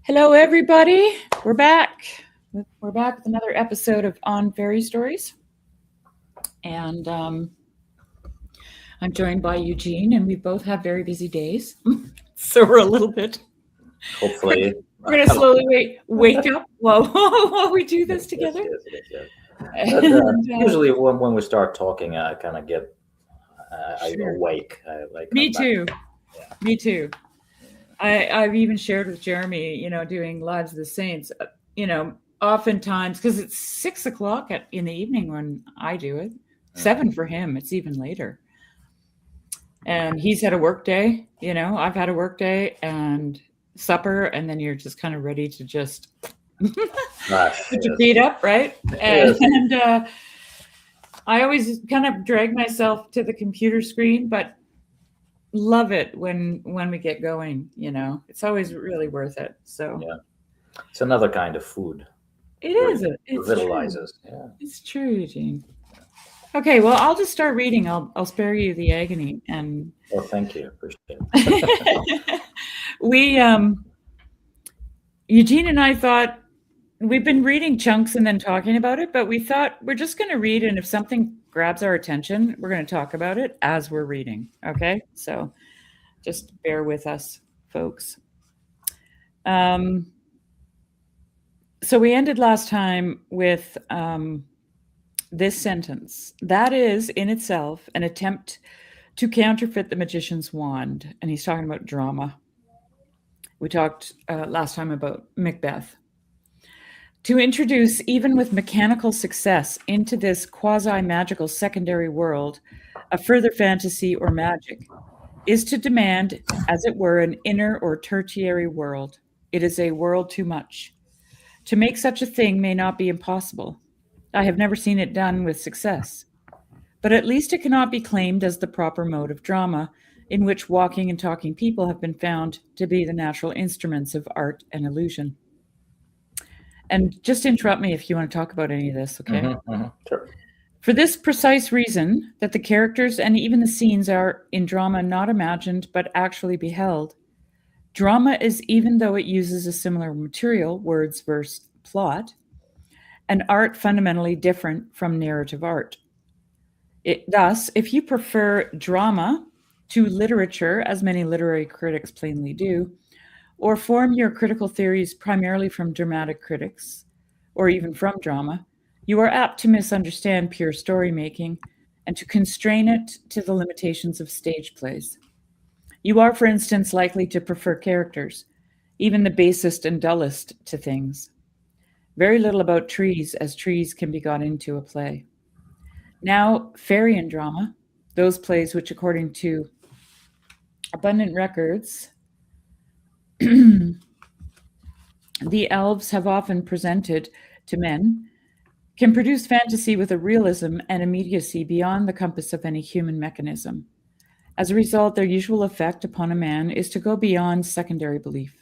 Hello, everybody. We're back. We're back with another episode of On Fairy Stories. And I'm joined by Eugene, and we both have very busy days. So we're a little bit. Hopefully. We're going to slowly wake up while we do this together. Yes. And, usually when we start talking, I kind of get awake. Me too. Yeah. Me too. I've even shared with Jeremy, doing Lives of the Saints, oftentimes, because it's 6 o'clock in the evening when I do it, 7 for him, it's even later. And he's had a work day, I've had a work day and supper, and then you're just kind of ready to just put your feet up, right? Yes. And I always kind of drag myself to the computer screen, but love it when we get going. It's always really worth it. So yeah, it's another kind of food. It is. It revitalizes. Yeah, it's true, Eugene. Okay, well, I'll just start reading. I'll spare you the agony. And well, thank you. Appreciate it. We Eugene and I thought, we've been reading chunks and then talking about it, but we thought we're just going to read, and if something grabs our attention, we're going to talk about it as we're reading. Okay, so just bear with us, folks. So we ended last time with this sentence: that is in itself an attempt to counterfeit the magician's wand. And he's talking about drama. We talked last time about Macbeth. To introduce, even with mechanical success, into this quasi-magical secondary world a further fantasy or magic is to demand, as it were, an inner or tertiary world. It is a world too much. To make such a thing may not be impossible. I have never seen it done with success. But at least it cannot be claimed as the proper mode of drama, in which walking and talking people have been found to be the natural instruments of art and illusion. And just interrupt me if you want to talk about any of this, okay? Sure. For this precise reason, that the characters and even the scenes are in drama not imagined but actually beheld, drama is, even though it uses a similar material, words, verse, plot, an art fundamentally different from narrative art. Thus, if you prefer drama to literature, as many literary critics plainly do, or form your critical theories primarily from dramatic critics, or even from drama, you are apt to misunderstand pure story making and to constrain it to the limitations of stage plays. You are, for instance, likely to prefer characters, even the basest and dullest, to things. Very little about trees, as trees can be got into a play. Now, fairy and drama, those plays which, according to abundant records, the elves have often presented to men, can produce fantasy with a realism and immediacy beyond the compass of any human mechanism. As a result, their usual effect upon a man is to go beyond secondary belief.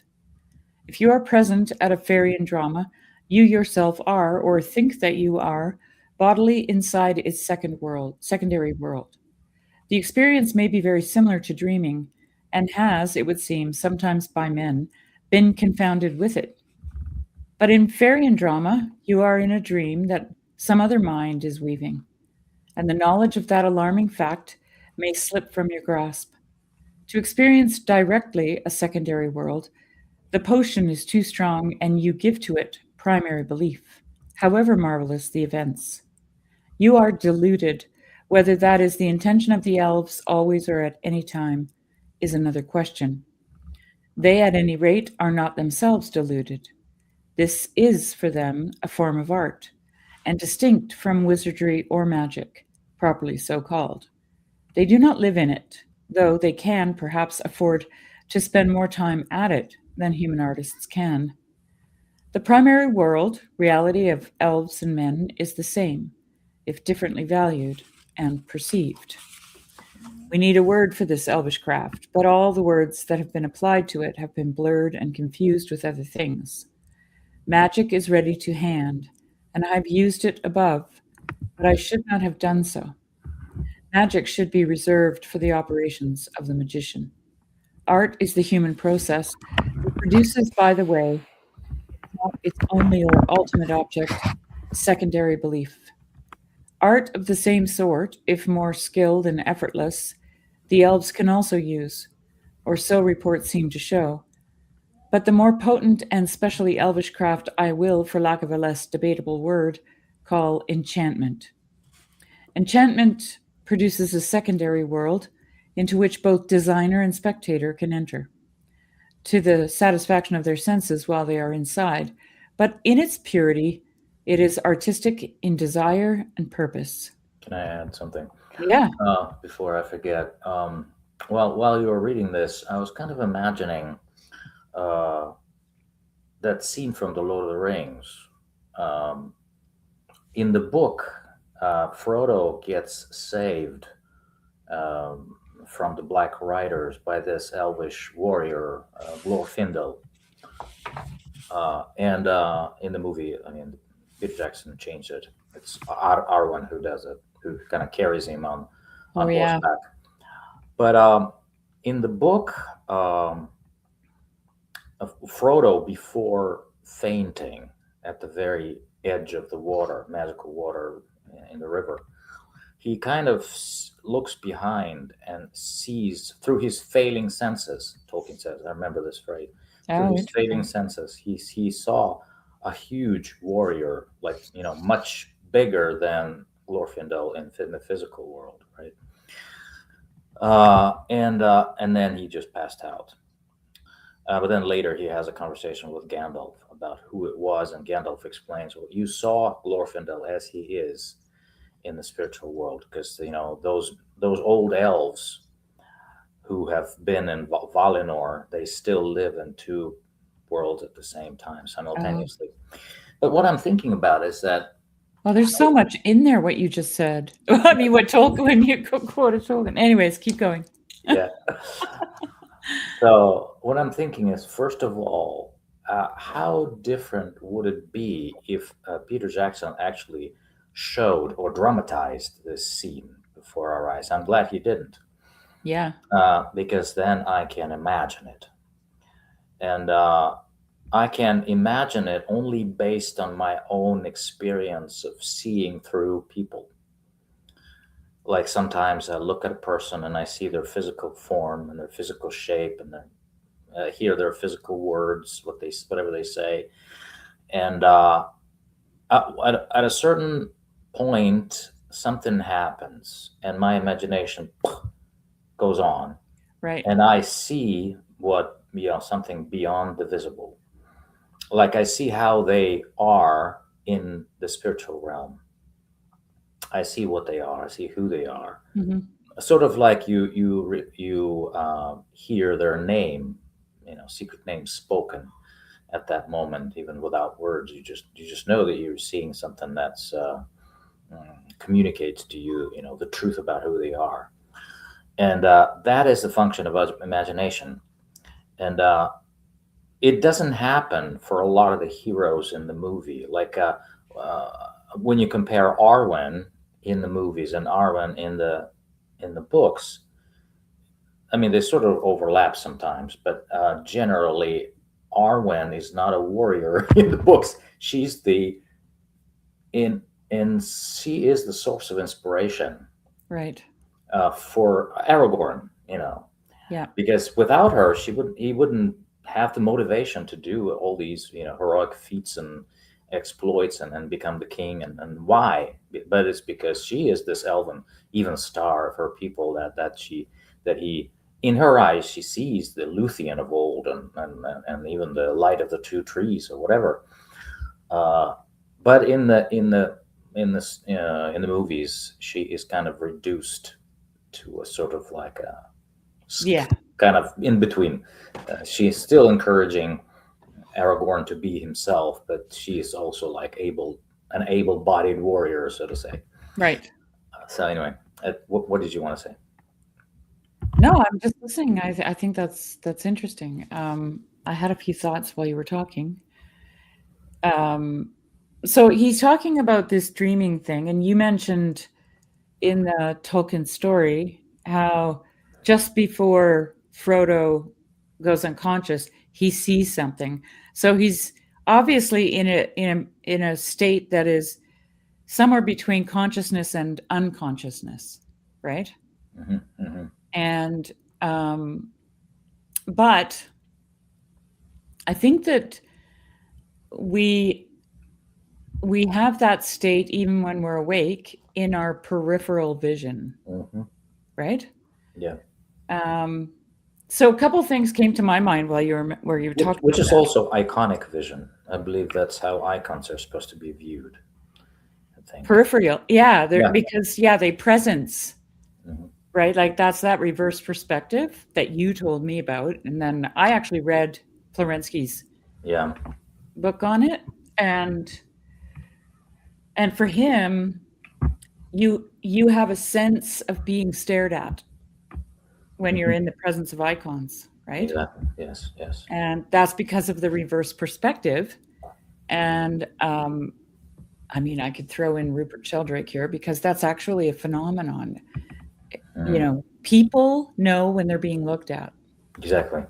If you are present at a fairy and drama, you yourself are, or think that you are, bodily inside its secondary world. The experience may be very similar to dreaming, and has, it would seem, sometimes by men, been confounded with it. But in fairy and drama, you are in a dream that some other mind is weaving, and the knowledge of that alarming fact may slip from your grasp. To experience directly a secondary world, the potion is too strong, and you give to it primary belief, however marvelous the events. You are deluded. Whether that is the intention of the elves always or at any time is another question. They, at any rate, are not themselves deluded. This is, for them, a form of art, and distinct from wizardry or magic, properly so called. They do not live in it, though they can, perhaps, afford to spend more time at it than human artists can. The primary world, reality of elves and men, is the same, if differently valued and perceived. We need a word for this elvish craft, but all the words that have been applied to it have been blurred and confused with other things. Magic is ready to hand, and I have used it above, but I should not have done so. Magic should be reserved for the operations of the magician. Art is the human process. It produces, by the way, not its only or ultimate object, secondary belief. Art of the same sort, if more skilled and effortless, the elves can also use, or so reports seem to show. But the more potent and specially elvish craft I will, for lack of a less debatable word, call enchantment. Enchantment produces a secondary world into which both designer and spectator can enter, to the satisfaction of their senses while they are inside. But in its purity, it is artistic in desire and purpose. Can I add something? Yeah. Before I forget. Well, while you were reading this, I was kind of imagining uh, that scene from The Lord of the Rings. Um, in the book, Frodo gets saved from the Black Riders by this elvish warrior, Glorfindel. And in the movie, I mean, Peter Jackson changed it. It's Arwen who does it, who kind of carries him on Oh, yeah. horseback. But in the book, of Frodo, before fainting at the very edge of the water, magical water in the river, he kind of looks behind and sees through his failing senses. Tolkien says, I remember this phrase. Through Oh, his failing interesting. senses, he saw a huge warrior, like much bigger than Glorfindel in the physical world, right? And then he just passed out. But then later he has a conversation with Gandalf about who it was, and Gandalf explains, "Well, you saw Glorfindel as he is in the spiritual world, because those old elves who have been in Valinor, they still live in two worlds at the same time, Oh, simultaneously." But what I'm thinking about is that, well, there's so much in there, what you just said. I mean, what Tolkien, when you quoted Tolkien. Anyways, keep going. yeah. So what I'm thinking is, first of all, how different would it be if Peter Jackson actually showed or dramatized this scene before our eyes? I'm glad he didn't, Yeah. because then I can imagine it. And I can imagine it only based on my own experience of seeing through people. Like sometimes I look at a person and I see their physical form and their physical shape, and hear their physical words, whatever they say, and at a certain point, something happens, and my imagination goes on, Right. and I see what something beyond the visible. Like I see how they are in the spiritual realm. I see what they are. I see who they are. Hmm. Sort of like you hear their name, secret name spoken at that moment, even without words. You just know that you're seeing something that's communicates to you, the truth about who they are, and that is the function of imagination. And it doesn't happen for a lot of the heroes in the movie. Like uh, when you compare Arwen in the movies and Arwen in the books, I mean, they sort of overlap sometimes, but generally, Arwen is not a warrior in the books. She's the in and she is the source of inspiration Right. for Aragorn. Yeah. Because without her, he wouldn't have the motivation to do all these heroic feats and exploits, and become the king. And why? But it's because she is this elven even star of her people, that he, in her eyes, she sees the Luthien of old, and even the light of the two trees, or whatever. uh, but in the movies, she is kind of reduced to a sort of like a Yeah. kind of in between. She's still encouraging Aragorn to be himself, but she is also like an able-bodied warrior, so to say. Right. So anyway, what did you want to say? No, I'm just listening. I think that's interesting. I had a few thoughts while you were talking. Um, so he's talking about this dreaming thing, and you mentioned in the Tolkien story how just before Frodo goes unconscious, he sees something. So he's obviously in a state that is somewhere between consciousness and unconsciousness, right? And but I think that we have that state even when we're awake in our peripheral vision, right? Yeah. So a couple things came to my mind while you were talking, which about is that. also iconic vision. I believe that's how icons are supposed to be viewed. I think Peripheral, yeah, because they presence, right? Like that's that reverse perspective that you told me about, and then I actually read Florensky's book on it, and for him, you have a sense of being stared at when you're in the presence of icons, right? Exactly. Yes. And that's because of the reverse perspective. And I mean, I could throw in Rupert Sheldrake here because that's actually a phenomenon. You know, people know when they're being looked at. Exactly.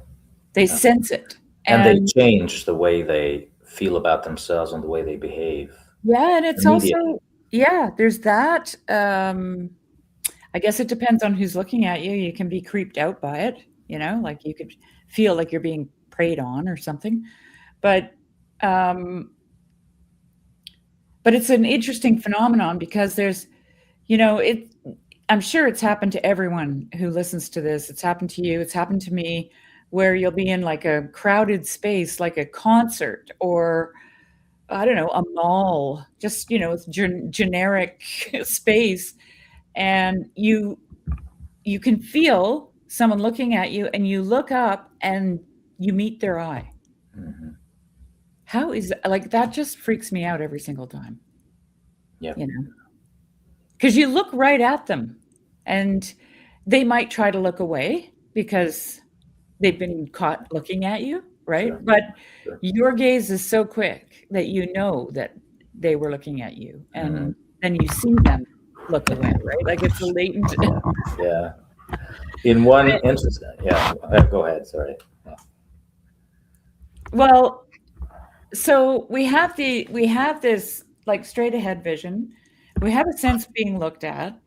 They sense it. And they change the way they feel about themselves and the way they behave. Yeah, and it's also, there's that. I guess it depends on who's looking at you. You can be creeped out by it, you know, like you could feel like you're being preyed on or something. But it's an interesting phenomenon because there's, you know, I'm sure it's happened to everyone who listens to this. It's happened to you. It's happened to me, where you'll be in like a crowded space, like a concert or, I don't know, a mall, just, you know, generic space. And you can feel someone looking at you, and you look up and you meet their eye. How is like that? Just freaks me out every single time. Yeah. You know, because you look right at them, and they might try to look away because they've been caught looking at you, right? Sure. But your gaze is so quick that you know that they were looking at you, and then you see them look away, right? Like it's a latent. Yeah. In one instance, go ahead. Sorry. Yeah. Well, so we have this like straight ahead vision. We have a sense of being looked at.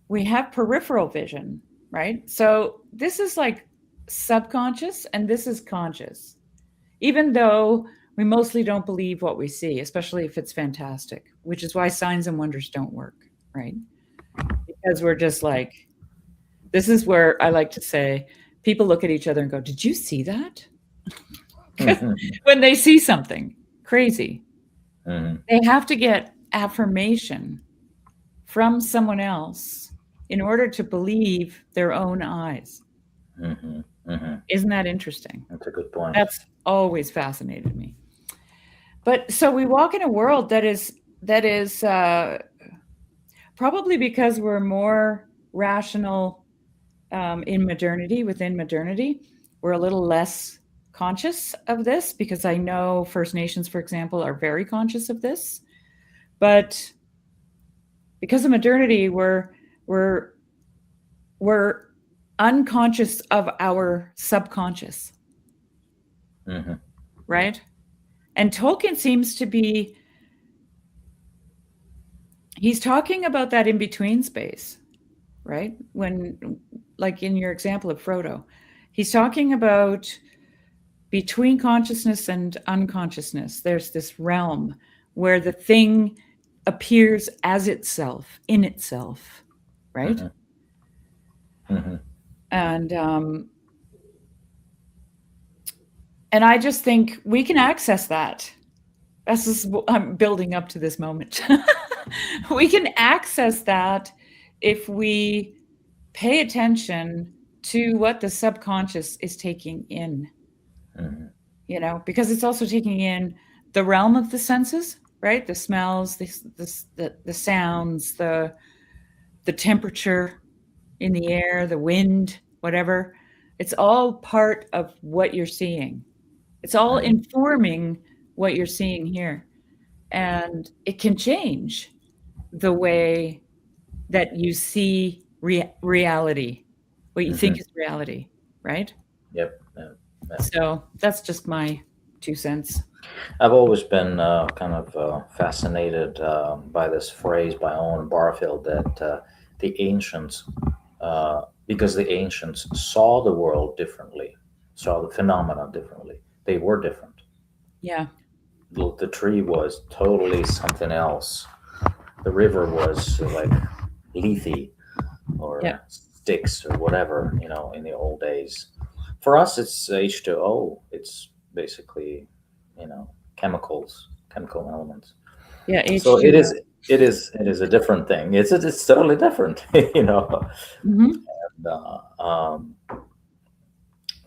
We have peripheral vision, right? So this is like subconscious and this is conscious. Even though we mostly don't believe what we see, especially if it's fantastic, which is why signs and wonders don't work, right? Because we're just like, this is where I like to say, people look at each other and go, "Did you see that?" When they see something crazy, they have to get affirmation from someone else in order to believe their own eyes. Isn't that interesting? That's a good point. That's always fascinated me. But so we walk in a world that is probably because we're more rational in modernity, within modernity, we're a little less conscious of this, because I know First Nations, for example, are very conscious of this. But because of modernity, we're unconscious of our subconscious, right? And Tolkien seems to be, he's talking about that in between space, right? When, like in your example of Frodo, he's talking about between consciousness and unconsciousness, there's this realm where the thing appears as itself, in itself, right? And I just think we can access that. This is, I'm building up to this moment. We can access that if we pay attention to what the subconscious is taking in. You know, because it's also taking in the realm of the senses, right? The smells, the sounds, the temperature in the air, the wind, whatever. It's all part of what you're seeing. It's all informing what you're seeing here. And it can change the way that you see reality, what you think is reality, right? Yep. So that's just my 2 cents. I've always been kind of fascinated by this phrase by Owen Barfield that the ancients, because the ancients saw the world differently, saw the phenomena differently. They were different. Yeah. The tree was totally something else. The river was like leafy Yeah. or sticks or whatever, in the old days. For us, it's H2O. It's basically, you know, chemical elements. Yeah. So H2O. it is a different thing. It's totally different, you know. Mm-hmm. Um,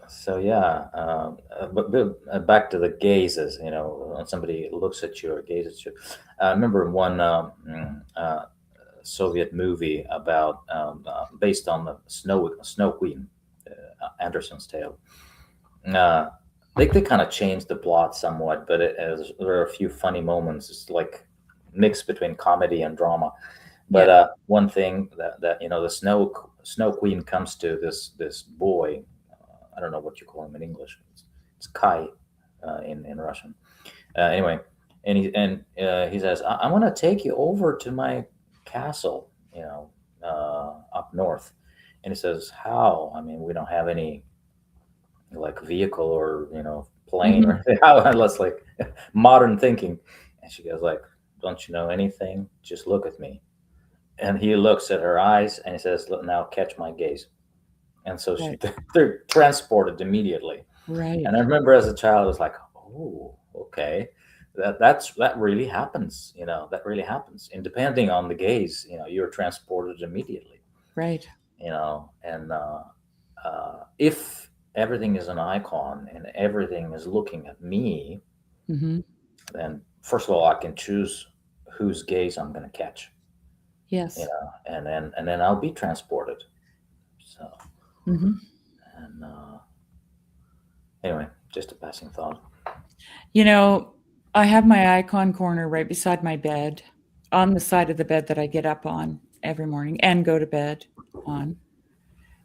so yeah, but back to the gazes. When somebody looks at you or gazes at you. I remember one Soviet movie about based on the Snow Queen, Anderson's tale. Uh, they kind of changed the plot somewhat, but there are a few funny moments. It's like mix between comedy and drama. But Yeah. one thing that the Snow Queen comes to this boy. I don't know what you call him in English. It's Kai in Russian. Anyway, and he says, I want to take you over to my castle, up north. And he says, how? I mean, we don't have any like vehicle or plane or Mm-hmm. anything. How? That's like modern thinking. And she goes like, don't you know anything? Just look at me. And he looks at her eyes and he says, look, now catch my gaze. And so Right. they're transported immediately. Right. And I remember as a child, I was like, oh, okay. That really happens, that really happens. And depending on the gaze, you're transported immediately, Right. and if everything is an icon and everything is looking at me, Mm-hmm. then first of all, I can choose whose gaze I'm going to catch, Yes. and then I'll be transported. So, Mm-hmm. and anyway, just a passing thought. You know, I have my icon corner right beside my bed, on the side of the bed that I get up on every morning and go to bed on.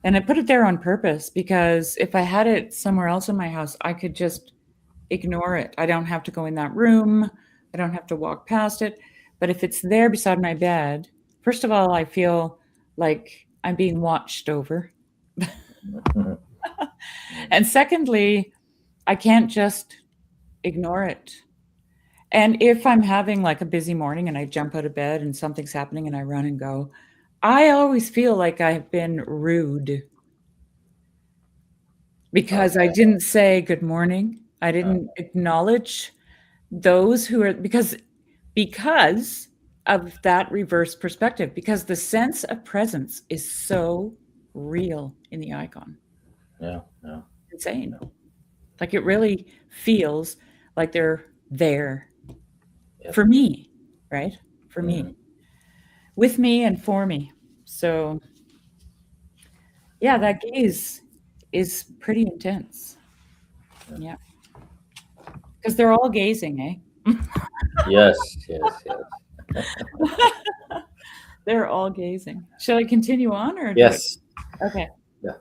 And I put it there on purpose because if I had it somewhere else in my house, I could just ignore it. I don't have to go in that room. I don't have to walk past it. But if it's there beside my bed, first of all, I feel like I'm being watched over. Mhm. And secondly, I can't just ignore it. And if I'm having like a busy morning and I jump out of bed and something's happening and I run and go, I always feel like I've been rude because I Okay. didn't say good morning. I Uh, didn't acknowledge those who are because of that reverse perspective, because the sense of presence is so real in the icon. yeah, yeah, Insane. Like it really feels like they're there yep. for me, right? For me, Mhm. with me and for me. So, yeah, that gaze is pretty intense. Yeah, because they're all gazing, eh? Yes, yes, yes. They're all gazing. Shall I continue on or do it? Yes. Okay. Yeah.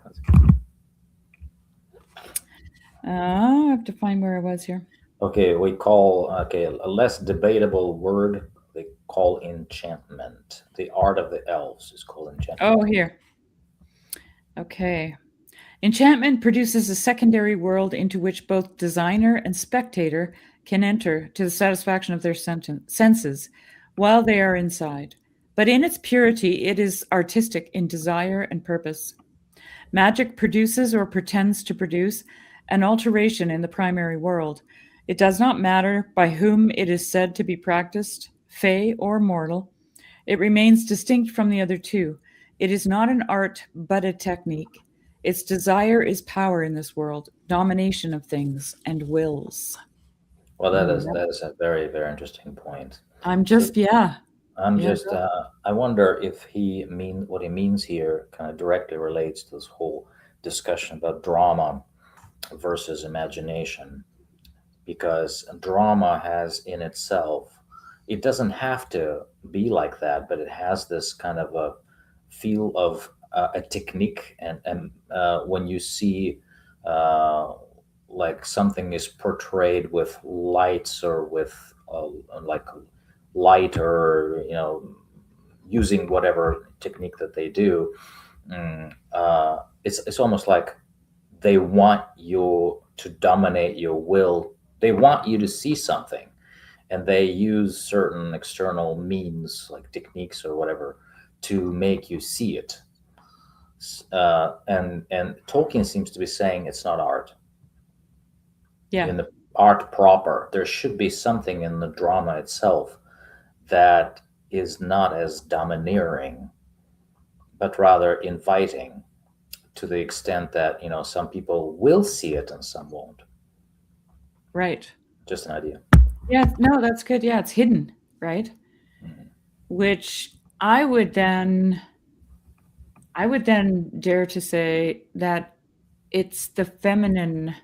I have to find where I was here. Okay, we call a less debatable word they call enchantment. The art of the elves is called enchantment. Oh, here. Okay. Enchantment produces a secondary world into which both designer and spectator can enter to the satisfaction of their senses while they are inside. But in its purity, it is artistic in desire and purpose. Magic produces or pretends to produce an alteration in the primary world. It does not matter by whom it is said to be practiced, fey or mortal. It remains distinct from the other two. It is not an art, but a technique. Its desire is power in this world, domination of things and wills. Well, that is Mm. that is a very very interesting point. I'm So just, yeah, I'm yeah, just I wonder if what he means here kind of directly relates to this whole discussion about drama versus imagination, because drama has in itself, it doesn't have to be like that, but it has this kind of a feel of a technique, and when you see uh, like something is portrayed with lights or with like light, or using whatever technique that they do. It's almost like they want you to dominate your will. They want you to see something, and they use certain external means like techniques or whatever to make you see it. And Tolkien seems to be saying it's not art. Yeah. In the art proper, there should be something in the drama itself that is not as domineering, but rather inviting, to the extent that some people will see it and some won't. Right. Just an idea. Yeah. No, that's good. Yeah, it's hidden, right? Mhm. Which I would then dare to say that it's the feminine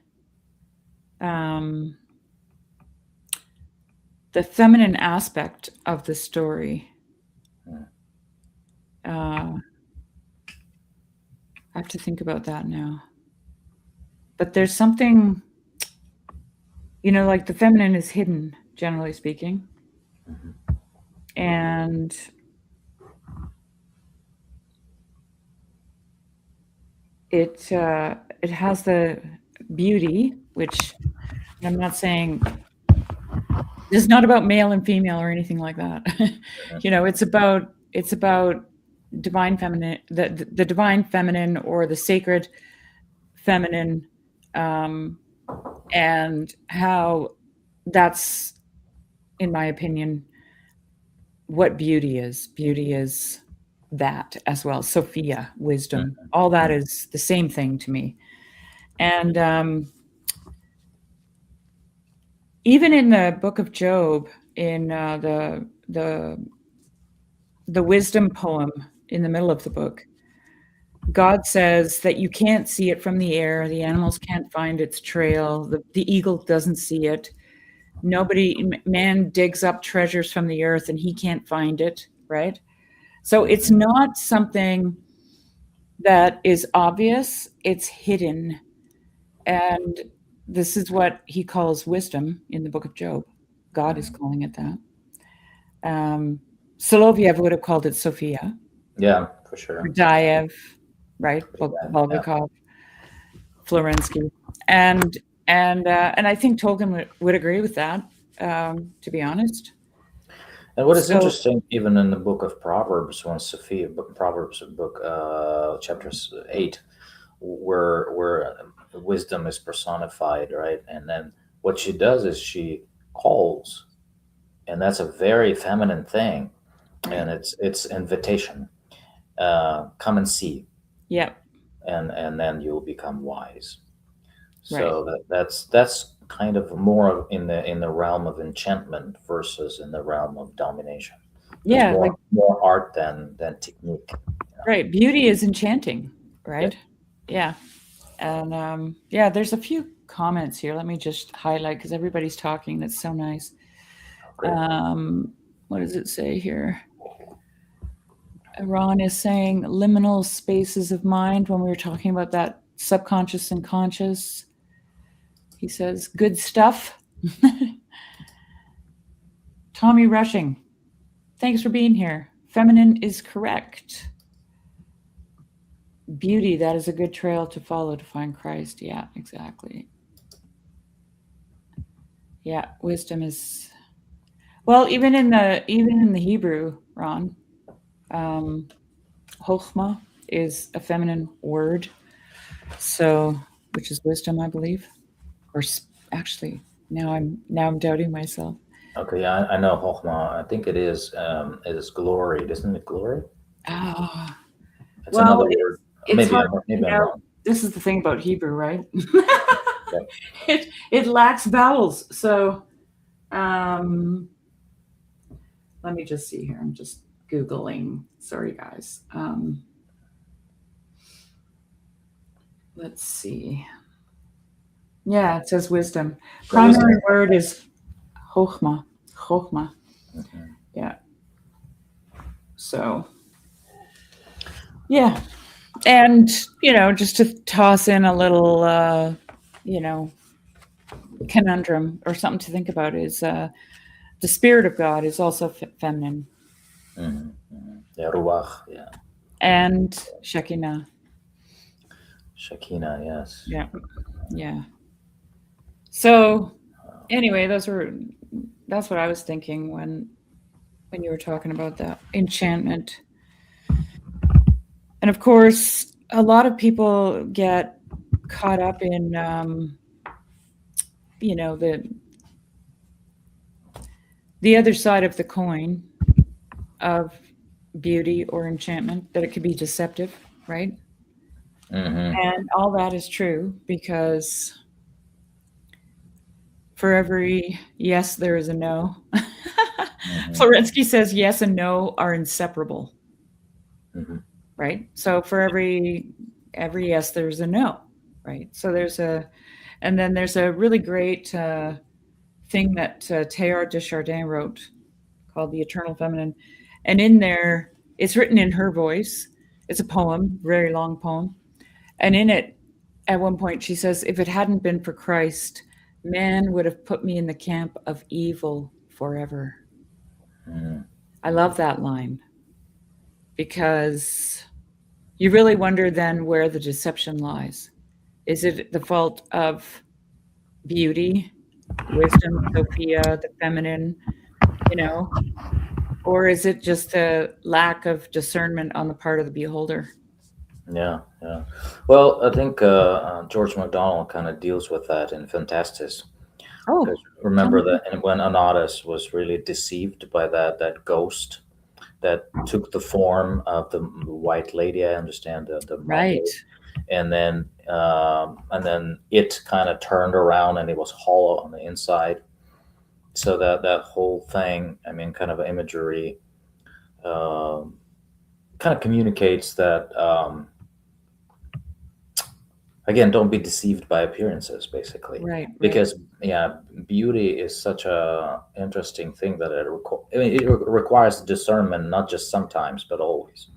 aspect of the story. I have to think about that now. But there's something, like the feminine is hidden, generally speaking. Mhm. And it has the beauty, which I'm not saying it's not about male and female or anything like that. It's about divine feminine, the divine feminine, or the sacred feminine, and how that's, in my opinion, what beauty is. Beauty is that as well. Sophia, wisdom, all that is the same thing to me. And even in the book of Job, in the wisdom poem in the middle of the book, God says that you can't see it from the air. The animals can't find its trail. The eagle doesn't see it. Man digs up treasures from the earth and he can't find it, right? So it's not something that is obvious, it's hidden. And this is what he calls wisdom in the book of Job. God is calling it that. Soloviev would have called it Sophia. Yeah, for sure. Dayev, right? Bulgakov, Florensky. And I think Tolkien would agree with that, to be honest. And what is interesting, even in the book of Proverbs, when Sophia, Proverbs book, chapter 8, where wisdom is personified, right? And then what she does is she calls, and that's a very feminine thing, and it's invitation. Come and see. Yeah. And then you'll become wise. So that's kind of more in the realm of enchantment versus in the realm of domination. There's more art than technique. Right. Beauty is enchanting, right? Yeah. And there's a few comments here. Let me just highlight because everybody's talking. That's so nice. What does it say here? Ron is saying liminal spaces of mind when we were talking about that subconscious and conscious. He says, good stuff. Tommy Rushing, thanks for being here. Feminine is correct. Beauty, that is a good trail to follow to find Christ. Yeah, exactly. Yeah, wisdom is, well, even in the Hebrew, Ron, chokhmah is a feminine word, so, which is wisdom, I believe. Or actually, now I'm doubting myself. Okay, yeah, I know chokhmah. I think it is glory, isn't it? Glory. Ah, It's another word. Maybe I'm wrong. This is the thing about Hebrew, right? It lacks vowels. So, let me just see here. I'm just Googling. Sorry, guys. Let's see. Yeah, it says wisdom. Primary word is chokhmah. Chokhmah. Mm-hmm. Yeah. So, yeah. And, just to toss in a little, conundrum or something to think about is the spirit of God is also feminine, Yeah, ruach. Yeah, and Shekinah. Shekinah. Yes. Yeah, yeah. So anyway, that's what I was thinking when you were talking about that enchantment. And of course, a lot of people get caught up in you know the other side of the coin of beauty or enchantment, that it could be deceptive, right? Mm-hmm. And all that is true because for every yes, there is a no. Mm-hmm. Florensky says yes and no are inseparable, Mm-hmm. right? So for every yes, there's a no, right? So there's a, and then there's a really great thing that Teilhard de Chardin wrote called The Eternal Feminine. And in there, it's written in her voice. It's a poem, very long poem. And in it, at one point, she says, if it hadn't been for Christ, man would have put me in the camp of evil forever. Mm-hmm. I love that line because you really wonder then where the deception lies. Is it the fault of beauty, wisdom, Sophia, the feminine, you know, or is it just a lack of discernment on the part of the beholder? Yeah, yeah. Well, I think George MacDonald kind of deals with that in Fantastis. Oh, Because tell remember me. that when Anatus was really deceived by that ghost that took the form of the White Lady, I understand the Right. mother, and then it kind of turned around and it was hollow on the inside. So that whole thing, I mean, kind of imagery, um, kind of communicates that. Again, don't be deceived by appearances, basically, Right, right. because yeah, beauty is such a interesting thing that I mean, it requires discernment, not just sometimes, but always.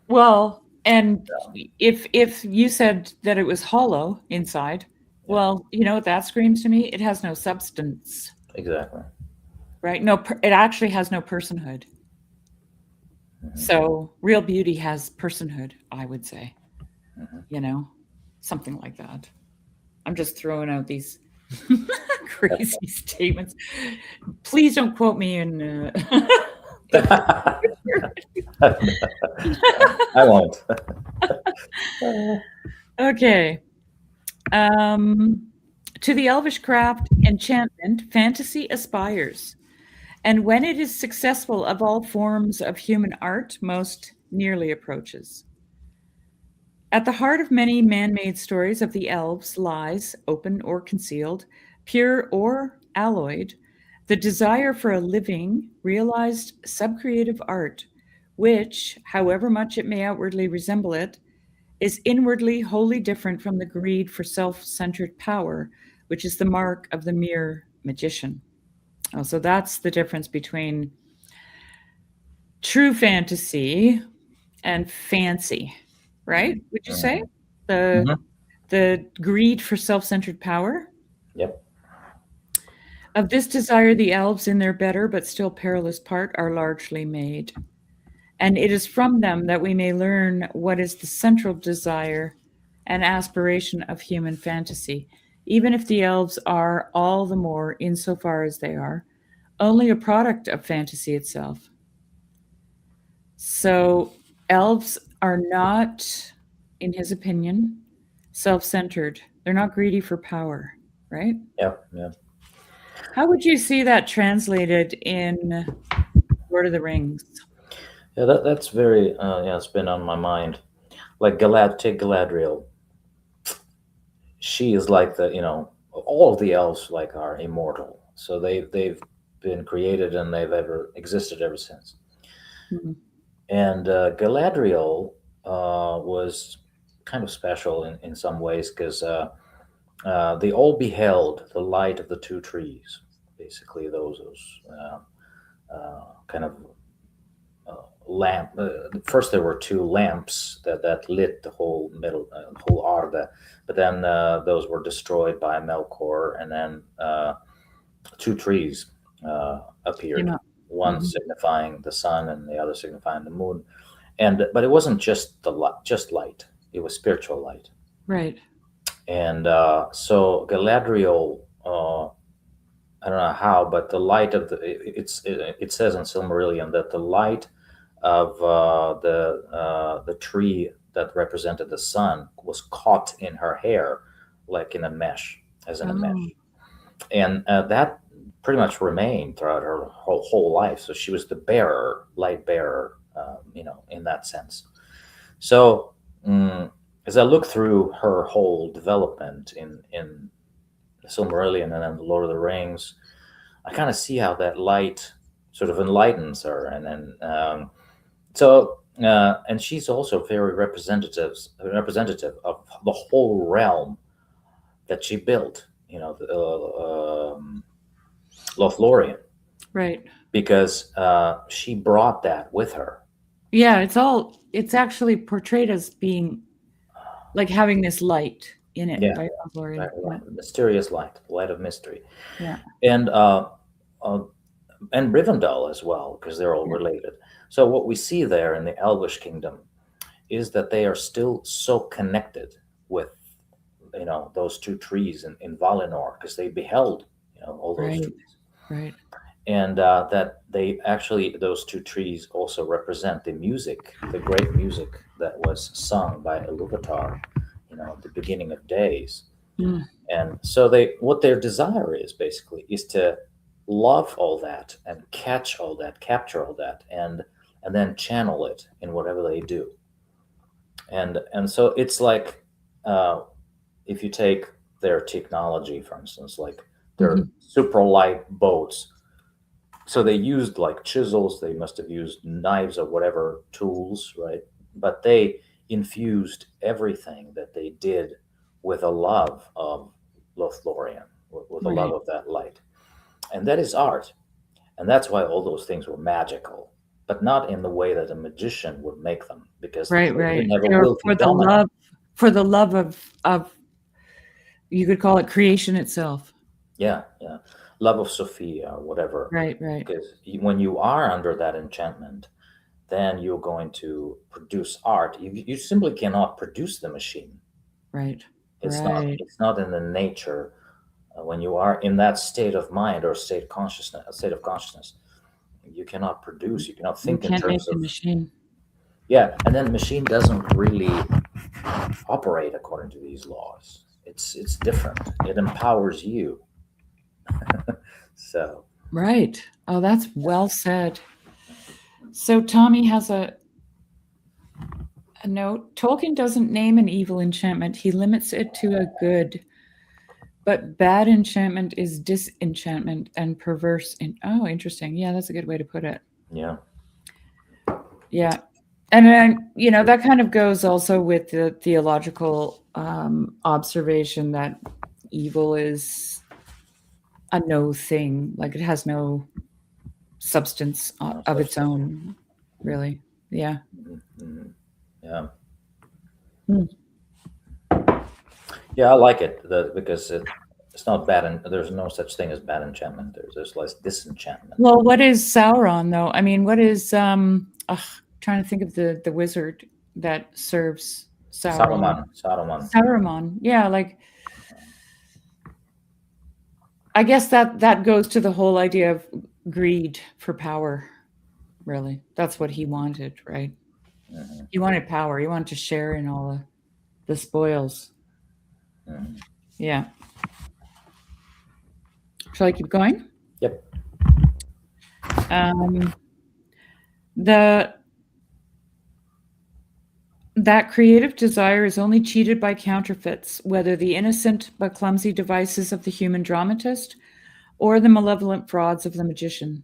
Well, and if you said that it was hollow inside, Yeah, well, you know what that screams to me? It has no substance, exactly. right? No, it actually has no personhood. Hmm. So real beauty has personhood, I would say, Hmm. you know, something like that. I'm just throwing out these crazy statements. Please don't quote me in. I won't. Okay. Um, to the elvish craft, enchantment, fantasy aspires. And when it is successful of all forms of human art, most nearly approaches. At the heart of many man made stories of the elves lies, open or concealed, pure or alloyed, the desire for a living, realized subcreative art, which, however much it may outwardly resemble it, is inwardly wholly different from the greed for self centered power, which is the mark of the mere magician. Oh, so that's the difference between true fantasy and fancy, right? Would you say Hmm. the Hmm. the greed for self-centered power? Yep. Of this desire, the elves, in their better but still perilous part, are largely made. And it is from them that we may learn what is the central desire and aspiration of human fantasy, even if the elves are all the more, insofar as they are, only a product of fantasy itself. So elves are not, in his opinion, self centered. They're not greedy for power, right? Yep. Yeah. How would you see that translated in Lord of the Rings? Yeah. That's very. Yeah. It's been on my mind. Like take Galadriel. She is like all of the elves like are immortal. So they've been created and they've ever existed ever since. Mhm. And Galadriel was kind of special in some ways because they all beheld the light of the two trees. Basically, those kind of lamp. First, there were two lamps that lit the whole whole Arda, but then those were destroyed by Melkor, and then two trees appeared. One signifying the sun, and the other signifying the moon. But it wasn't just just light; it was spiritual light. Right. And so Galadriel, I don't know how, but the light of it says in Silmarillion that the light of the tree that represented the sun was caught in her hair, like in a mesh, as in a mesh, and that pretty much remained throughout her whole life. So she was the bearer, light bearer, in that sense. So as I look through her whole development in Silmarillion and then the Lord of the Rings, I kind of see how that light sort of enlightens her, and then and she's also very representative of the whole realm that she built. Lothlorien, Right. because she brought that with her. Yeah, it's actually portrayed as being like having this light in it, Yeah, right? Lothlorien. right. Mysterious light, light of mystery, Yeah. and Rivendell as well, because they're all related. So what we see there in the Elvish kingdom is that they are still so connected with those two trees in Valinor, because they beheld all those Right. trees. Right. And that they actually, those two trees also represent the music, the great music that was sung by Ilúvatar, at the beginning of days. Mm. And so what their desire is basically is to love all that and catch all that, capture all that, and then channel it in whatever they do. And so it's like, if you take their technology, for instance, like their super light boats. So they used like chisels, they must have used knives or whatever tools, right? But they infused everything that they did with a love of Lothlorien, with a love Right. of that light. And that is art. And that's why all those things were magical, but not in the way that a magician would make them, because Right. they Right. didn't have a They were will to dominate. for the love of you could call it creation itself. Yeah, yeah. Love of Sophia or whatever. Right. Right. Because when you are under that enchantment, then you're going to produce art. You simply cannot produce the machine. Right. It's not. Right. It's not in the nature. When you are in that state of mind or state of consciousness, you cannot produce. You cannot You think in can't make terms the of. machine. Yeah, and then the machine doesn't really operate according to these laws. It's different. It empowers you. So Right. Oh, that's well said. So Tommy has a note. Tolkien doesn't name an evil enchantment. He limits it to a good. But bad enchantment is disenchantment and perverse. Oh, interesting. Yeah, that's a good way to put it. yeah, Yeah. And then, that kind of goes also with the theological observation that evil is a no thing. Like it has no substance no of such its own, really. Yeah. Mhm. Yeah. Hmm. Yeah, I like it because it's not bad, and there's no such thing as bad enchantment. There's less disenchantment. Well, what is Sauron, though? I mean, what is trying to think of the wizard that serves Sauron. Saruman. Saruman. Yeah, like I guess that goes to the whole idea of greed for power, really. That's what he wanted, right? Hmm. He wanted power. He wanted to share in all the spoils. Hmm. Yeah. Shall I keep going? Yep. The That creative desire is only cheated by counterfeits, whether the innocent but clumsy devices of the human dramatist or the malevolent frauds of the magician.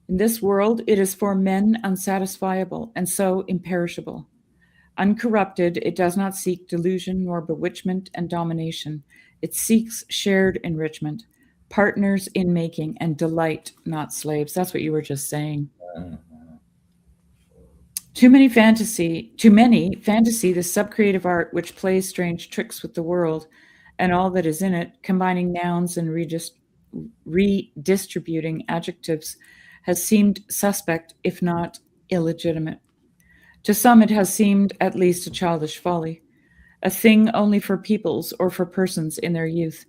In this world, it is for men unsatisfiable and so imperishable. Uncorrupted, it does not seek delusion nor bewitchment and domination. It seeks shared enrichment, partners in making, and delight, not slaves. That's what you were just saying. Mhm. To many, fantasy, the subcreative art which plays strange tricks with the world and all that is in it, combining nouns and redistributing adjectives, has seemed suspect, if not illegitimate. To some, it has seemed at least a childish folly, a thing only for peoples or for persons in their youth.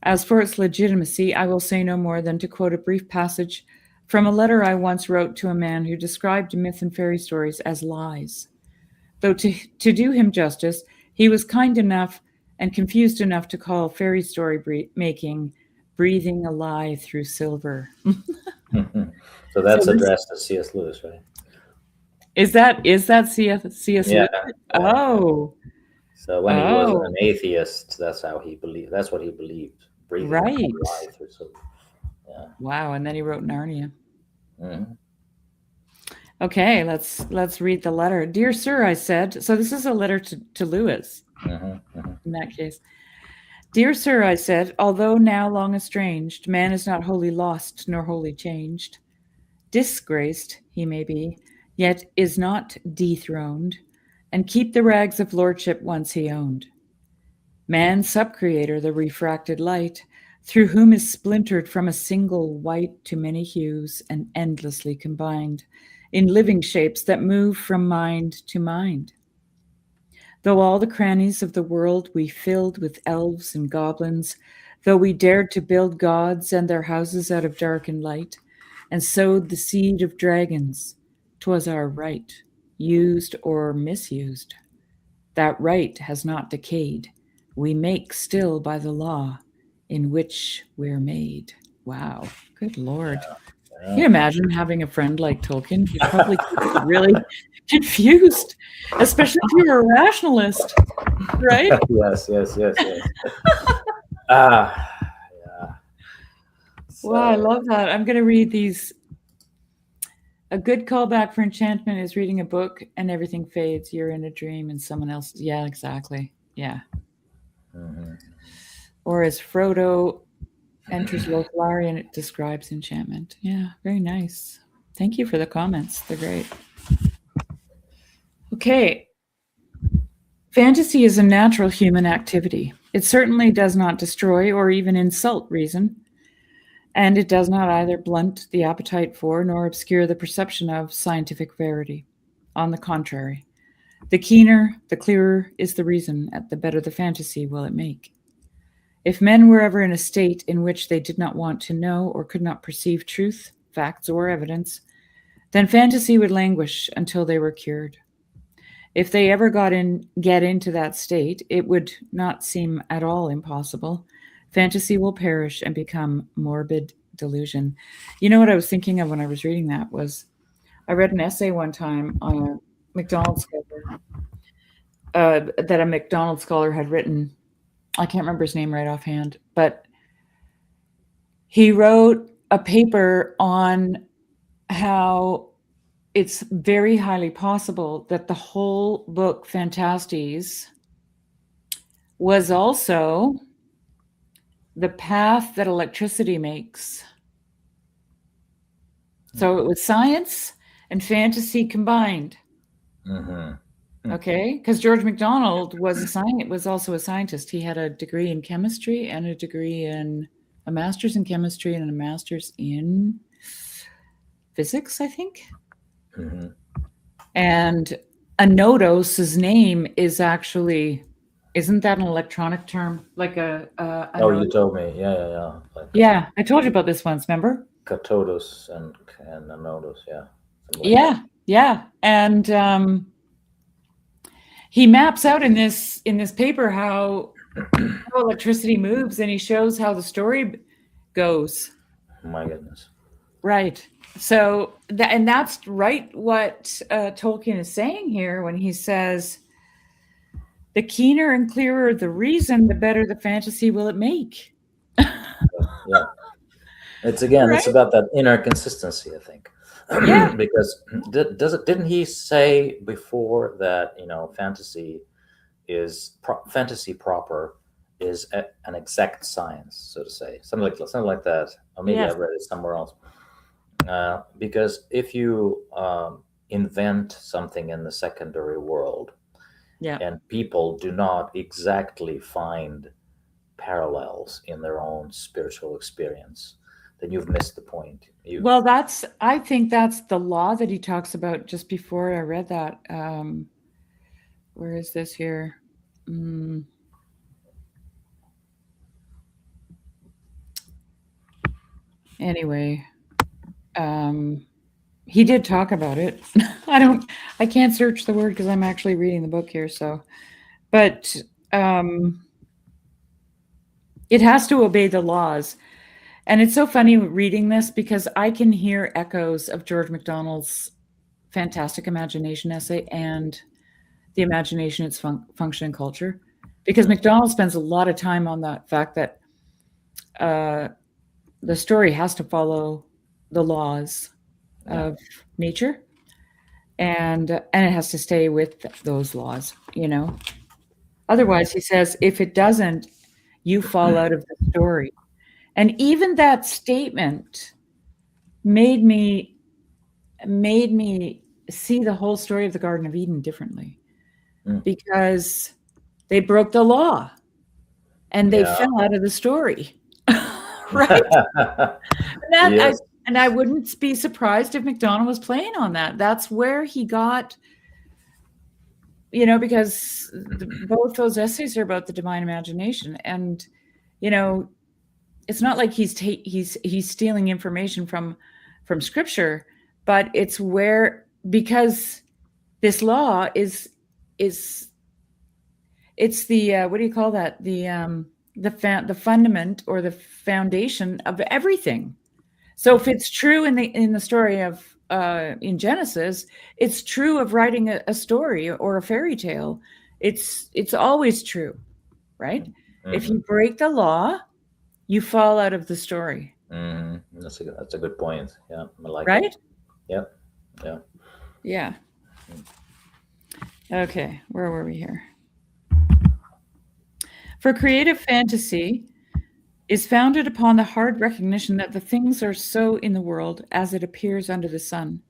As for its legitimacy, I will say no more than to quote a brief passage from a letter I once wrote to a man who described myth and fairy stories as lies. Though to do him justice, he was kind enough and confused enough to call fairy story making breathing a lie through silver. So So that's this addressed to C.S. Lewis, right? is that C.S. Yeah, Lewis? yeah. Oh, So when he was oh, an atheist, that's how he believed. That's what he believed. Breathing right. life or so. Yeah. Wow, and then he wrote Narnia. Mhm. Okay, let's read the letter. Dear sir, I said. So this is a letter to Lewis Mhm. Mhm. in that case. Dear sir, I said, although now long estranged, man is not wholly lost nor wholly changed. Disgraced he may be, yet is not dethroned, and keep the rags of lordship once he owned. Man subcreator, the refracted light, through whom is splintered from a single white to many hues and endlessly combined in living shapes that move from mind to mind. Though all the crannies of the world we filled with elves and goblins, though we dared to build gods and their houses out of dark and light, and sowed the seed of dragons, 'twas our right, used or misused. That right has not decayed. We make still by the law in which we're made. Wow, good Lord. Can Yeah. you imagine having a friend like Tolkien? You'd probably get really confused, especially if you were a rationalist, right? Yes, yes, yes, yes. Ah, yeah. Wow, I So, love that. I'm going to read these. A good callback for enchantment is reading a book and everything fades. You're in a dream and someone else. Yeah, exactly. Yeah. mhm. Or as Frodo enters Lothlorien, it describes enchantment. Yeah, very nice. Thank you for the comments. They're great. Okay. Fantasy is a natural human activity. It certainly does not destroy or even insult reason, and it does not either blunt the appetite for nor obscure the perception of scientific verity. On the contrary, the keener, the clearer is the reason, the better the fantasy will it make. If men were ever in a state in which they did not want to know or could not perceive truth, facts, or evidence, then fantasy would languish until they were cured. If they ever get into that state, it would not seem at all impossible. Fantasy will perish and become morbid delusion. You know what I was thinking of when I was reading that was I read an essay one time on a McDonald's scholar that a McDonald's scholar had written. I can't remember his name right offhand, but he wrote a paper on how it's very highly possible that the whole book Phantastes was also the path that electricity makes. So it was science and fantasy combined. Mhm. Okay, because George MacDonald was also a scientist. He had a degree in chemistry and a degree in a master's in chemistry and a master's in physics, I think. Mhm. And a nodos, name is actually, isn't that an electronic term? Like a Oh, you nodos? told me. Yeah, yeah, yeah. Like Yeah, I told you about this once, remember? cathodos and anodos. Yeah, something like that. Yeah, yeah. And he maps out in this paper how electricity moves, and he shows how the story goes. My goodness. Right. So and that's right what Tolkien is saying here when he says the keener and clearer the reason, the better the fantasy will it make. Yeah. It's Right? about that inner consistency, I think. Yeah. Because didn't he say before that, fantasy proper is an exact science, so to say, something like that, or maybe I Yes. read it somewhere else. Because if you invent something in the secondary world, Yeah. and people do not exactly find parallels in their own spiritual experience, then you've missed the point. Well, I think that's the law that he talks about just before I read that. Where is this here? Mm, anyway, um, he did talk about it. I can't search the word because I'm actually reading the book here. So, but um, it has to obey the laws. And it's so funny reading this because I can hear echoes of George MacDonald's fantastic imagination essay and the imagination, its function and culture. Because MacDonald spends a lot of time on the fact that the story has to follow the laws of nature, and it has to stay with those laws, you know. Otherwise, he says, if it doesn't, you fall out of the story. And even that statement made me see the whole story of the Garden of Eden differently, because they broke the law and they fell out of the story. Right? Yes. And I wouldn't be surprised if MacDonald was playing on that. That's where he got, you know, because both those essays are about the divine imagination, and you know, it's not like he's stealing information from scripture, but it's where, because this law is it's the what do you call that, the fundament or the foundation of everything. So if it's true in the story of in Genesis, it's true of writing a story or a fairy tale. It's always true, right? If you break the law, you fall out of the story. That's a good point. Yeah, I like right? it. Yep. Yeah. Yeah. Okay, where were we here? For creative fantasy is founded upon the hard recognition that the things are so in the world as it appears under the sun,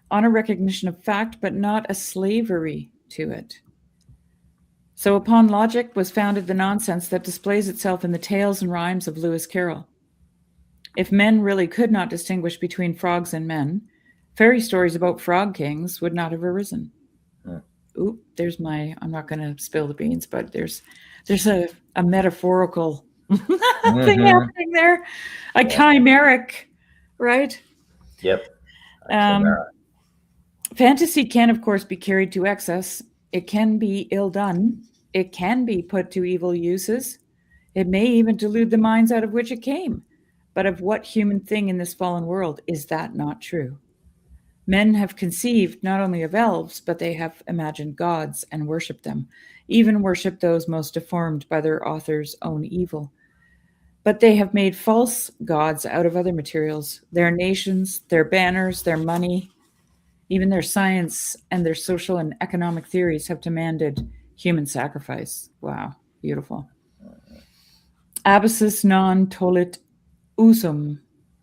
on a recognition of fact, but not a slavery to it. So upon logic was founded the nonsense that displays itself in the tales and rhymes of Lewis Carroll. If men really could not distinguish between frogs and men, fairy stories about frog kings would not have arisen. Oop, there's my, I'm not going to spill the beans, but there's a metaphorical thing happening there, a chimeric, right? Yep. Chimera. Fantasy can, of course, be carried to excess. It can be ill done. It can be put to evil uses. It may even delude the minds out of which it came. But of what human thing in this fallen world is that not true? Men have conceived not only of elves, but they have imagined gods and worshipped them, even worshipped those most deformed by their author's own evil. But they have made false gods out of other materials, their nations, their banners, their money, even their science and their social and economic theories have demanded human sacrifice. Wow, beautiful. Abyssus non tollit usum.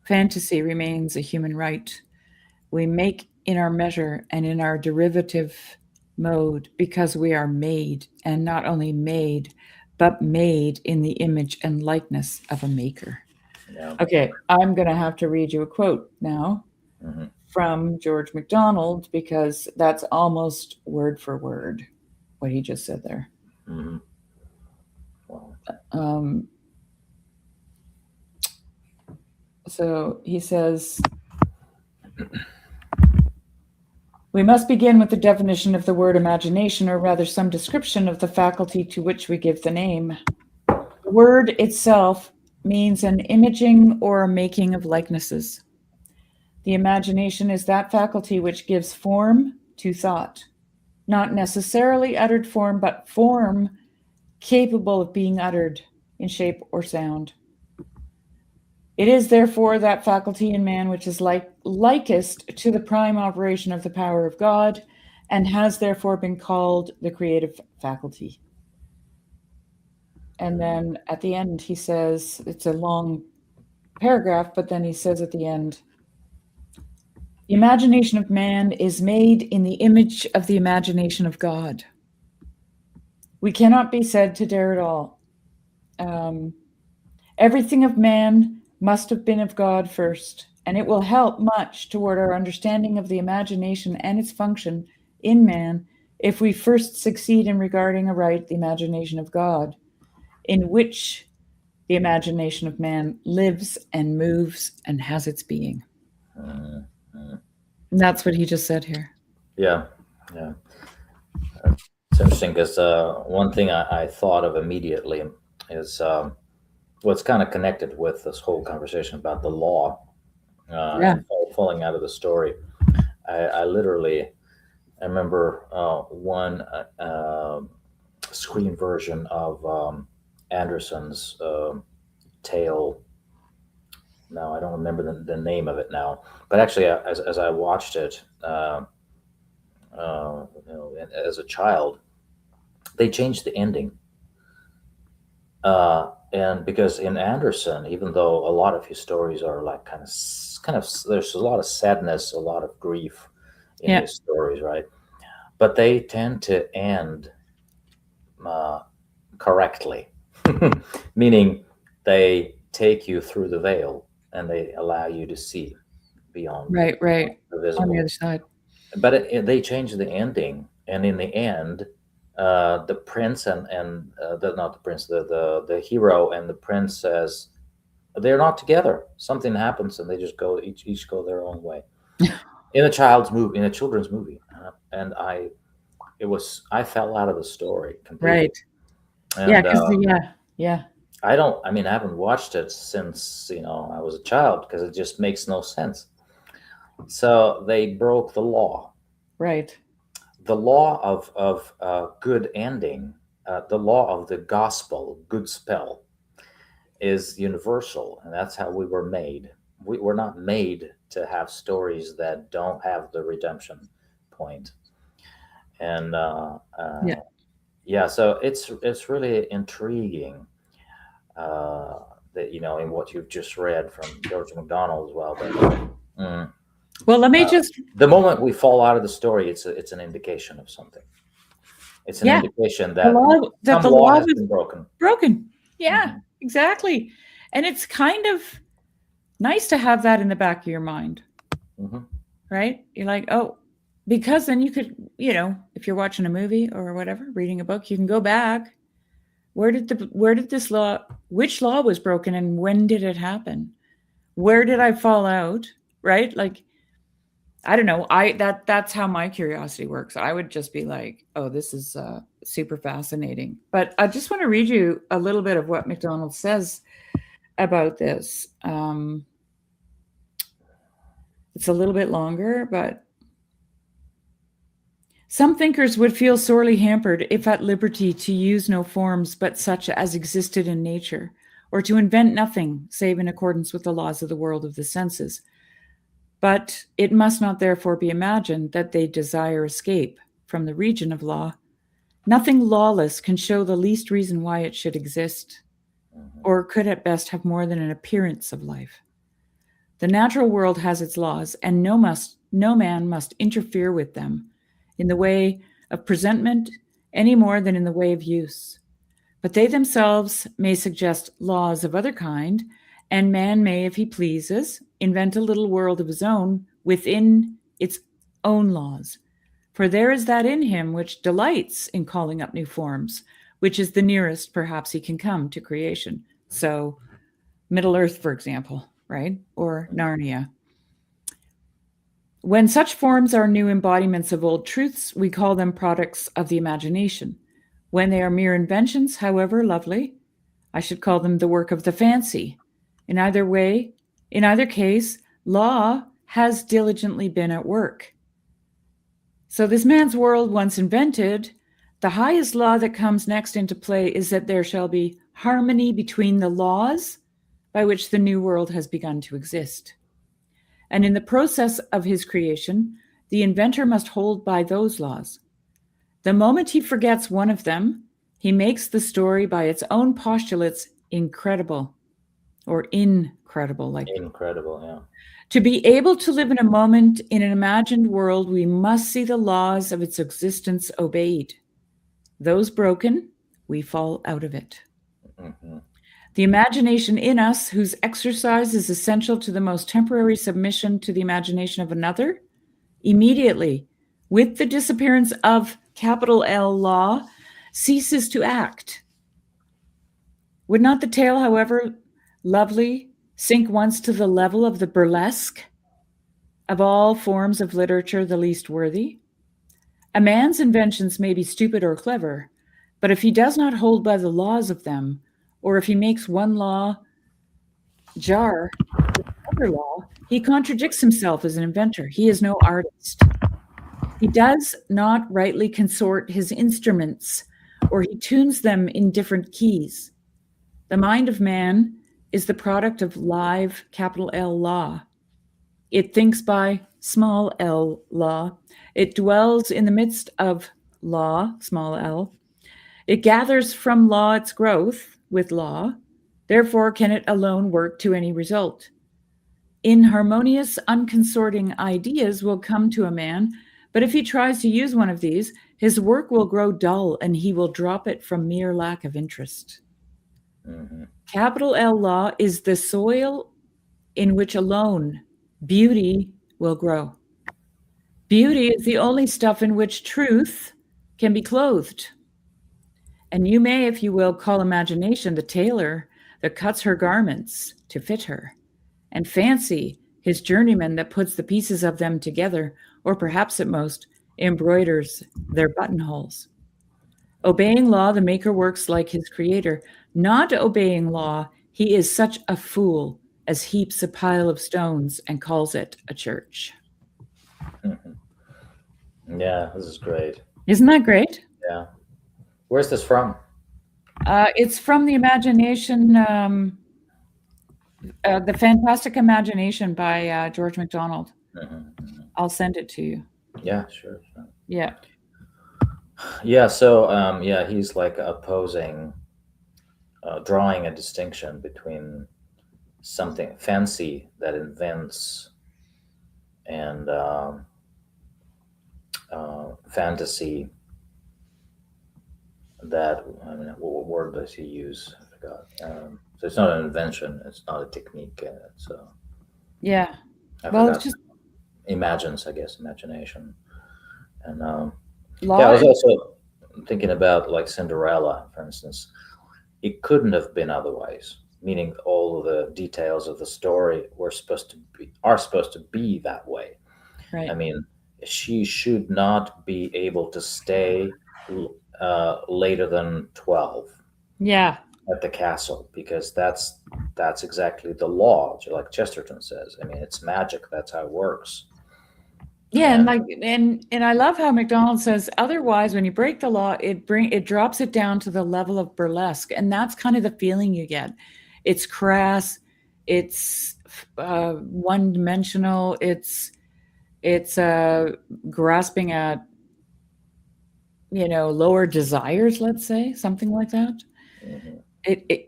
Fantasy remains a human right. We make in our measure and in our derivative mode because we are made, and not only made, but made in the image and likeness of a maker. Yeah. Okay, I'm going to have to read you a quote now from George MacDonald, because that's almost word for word what he just said there. Wow. So he says, we must begin with the definition of the word imagination, or rather some description of the faculty to which we give the name. The word itself means an imaging or a making of likenesses. The imagination is that faculty which gives form to thought, not necessarily uttered form, but form capable of being uttered in shape or sound. It is therefore that faculty in man which is likest to the prime operation of the power of God, and has therefore been called the creative faculty. And then at the end he says, it's a long paragraph, but then he says at the end, The imagination of man is made in the image of the imagination of God. We cannot be said to dare at all. Everything of man must have been of God first, and it will help much toward our understanding of the imagination and its function in man if we first succeed in regarding aright the imagination of God, in which the imagination of man lives and moves and has its being. Mm, mm. And that's what he just said here. Yeah, yeah. It's interesting because one thing I thought of immediately is what's kind of connected with this whole conversation about the law Yeah. and falling out of the story. I literally, I remember one screen version of Anderson's tale. Now I don't remember the name of it now, but actually, as I watched it, as a child, they changed the ending. And because in Anderson, even though a lot of his stories are like there's a lot of sadness, a lot of grief in Yeah. his stories, right? But they tend to end uh, correctly, meaning they take you through the veil and they allow you to see beyond Right. the On the visible. other side. But they changed the ending, and in the end, the prince and not the prince, the hero and the princess, they're not together. Something happens, and they just go each go their own way. In a children's movie, and I fell out of the story completely. Right. Yeah. And Because yeah. I mean, I haven't watched it since I was a child because it just makes no sense. So they broke the law. Right. The law of good ending, the law of the gospel, good spell, is universal, and that's how we were made. We were not made to have stories that don't have the redemption point. And Yeah. yeah, so it's really intriguing that in what you've just read from George MacDonald as well. But Well, let me uh, just. the moment we fall out of the story, it's an indication of something. It's an Yeah. indication The law that some the law law has was been broken. broken. Yeah. Mhm. Exactly. And it's kind of nice to have that in the back of your mind, Mhm. right? You're like, oh, because then you could, if you're watching a movie or whatever, reading a book, you can go back. Where did this law, which law was broken and when did it happen? Where did I fall out? Right? Like, I don't know. That's how my curiosity works. I would just be like, oh, this is super fascinating. But I just want to read you a little bit of what MacDonald says about this. It's a little bit longer, but some thinkers would feel sorely hampered if at liberty to use no forms but such as existed in nature, or to invent nothing save in accordance with the laws of the world of the senses. But it must not therefore be imagined that they desire escape from the region of law. Nothing lawless can show the least reason why it should exist, Mhm. or could at best have more than an appearance of life. The natural world has its laws, and no man must interfere with them in the way of presentment any more than in the way of use. But they themselves may suggest laws of other kind, and man may, if he pleases, invent a little world of his own within its own laws. For there is that in him which delights in calling up new forms, which is the nearest perhaps he can come to creation. So Middle Earth, for example, right? Or Narnia. When such forms are new embodiments of old truths, we call them products of the imagination. When they are mere inventions, however lovely, I should call them the work of the fancy. In either case, law has diligently been at work. So this man's world once invented, the highest law that comes next into play is that there shall be harmony between the laws by which the new world has begun to exist. And in the process of his creation, the inventor must hold by those laws. The moment he forgets one of them, he makes the story by its own postulates incredible. or incredible, like Incredible, yeah. to be able to live in a moment in an imagined world, we must see the laws of its existence obeyed. Those broken, we fall out of it. Hmm. The imagination in us, whose exercise is essential to the most temporary submission to the imagination of another, immediately, with the disappearance of capital L law, ceases to act. Would not the tale, however lovely, sink once to the level of the burlesque? Of all forms of literature, the least worthy? A man's inventions may be stupid or clever, but if he does not hold by the laws of them, or if he makes one law jar with another law, he contradicts himself as an inventor. He is no artist. He does not rightly consort his instruments, or he tunes them in different keys. The mind of man is the product of live capital L law. It thinks by small l law. It dwells in the midst of law, small l. It gathers from law its growth with law. Therefore, can it alone work to any result? Inharmonious, unconsorting ideas will come to a man, but if he tries to use one of these, his work will grow dull and he will drop it from mere lack of interest. Hmm. Capital L law is the soil in which alone beauty will grow. Beauty is the only stuff in which truth can be clothed. And you may, if you will, call imagination the tailor that cuts her garments to fit her, and fancy his journeyman that puts the pieces of them together, or perhaps at most embroiders their buttonholes. Obeying law, the maker works like his creator. Not obeying law, he is such a fool as heaps a pile of stones and calls it a church. Yeah, this is great. Isn't that great? Yeah. Where's this from? It's from the imagination, the Fantastic Imagination by George MacDonald. Hmm. I'll send it to you. Yeah, sure. Yeah. Yeah, so yeah, he's like opposing, drawing a distinction between something fancy that invents and fantasy that, I mean, what word does he use? I forgot. So it's not an invention. It's not a technique. It's Yeah. I Well, forgot. it's just Imagines, I guess, imagination. And yeah, I law. was also thinking about like Cinderella, for instance. It couldn't have been otherwise. Meaning, all of the details of the story are supposed to be that way. Right. I mean, she should not be able to stay later than 12 Yeah. at the castle, because that's exactly the law, like Chesterton says. I mean, it's magic. That's how it works. Yeah, and And like and I love how McDonald says otherwise when you break the law, it drops it down to the level of burlesque. And that's kind of the feeling you get. It's crass, it's one-dimensional, it's grasping at, lower desires, let's say, something like that. mhm, It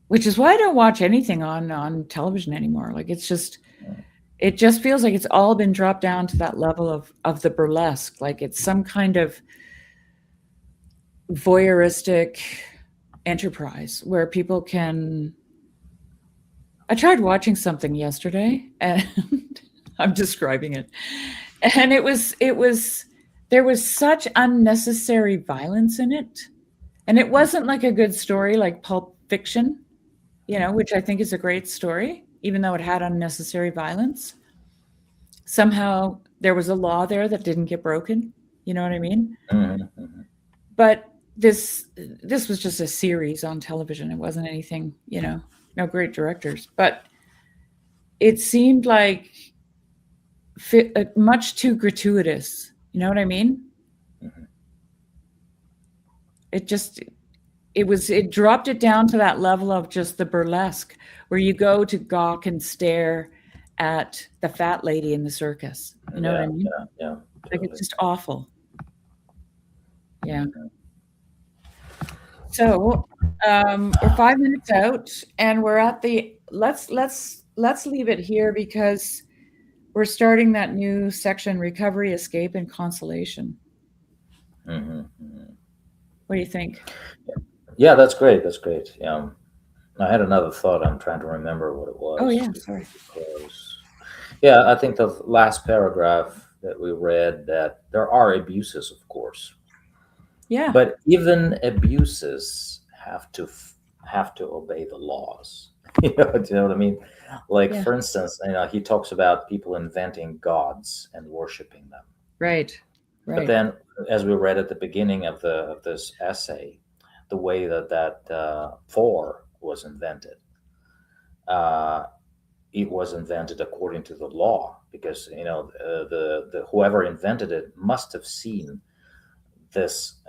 which is why I don't watch anything on television anymore. Like it just feels like it's all been dropped down to that level of the burlesque. Like it's some kind of voyeuristic enterprise where people can. I tried watching something yesterday and I'm describing it. And there was such unnecessary violence in it. And it wasn't like a good story like Pulp Fiction, which I think is a great story, even though it had unnecessary violence. Somehow there was a law there that didn't get broken. You know what I mean? mhm, mhm. But this was just a series on television. It wasn't anything, no great directors, but it seemed like much too gratuitous. You know what I mean? Mhm. It just it dropped it down to that level of just the burlesque where you go to gawk and stare at the fat lady in the circus. You know what I Yeah, mean? yeah, Like totally. it's just awful. Yeah. So we're 5 minutes out, and we're at the let's leave it here because we're starting that new section: recovery, escape, and consolation. Hmm. What do you think? Yeah, that's great. That's great. I had another thought. I'm trying to remember what it Oh was yeah, before sorry. we close. Yeah, I think the last paragraph that we read, that there are abuses, of course, Yeah, but even abuses have to obey the laws. Do you know what I mean? Like, yeah, for instance, he talks about people inventing gods and worshiping them. right, But right. then, as we read at the beginning of this essay, the way that Thor was invented, uh, it was invented according to the law, because the whoever invented it must have seen this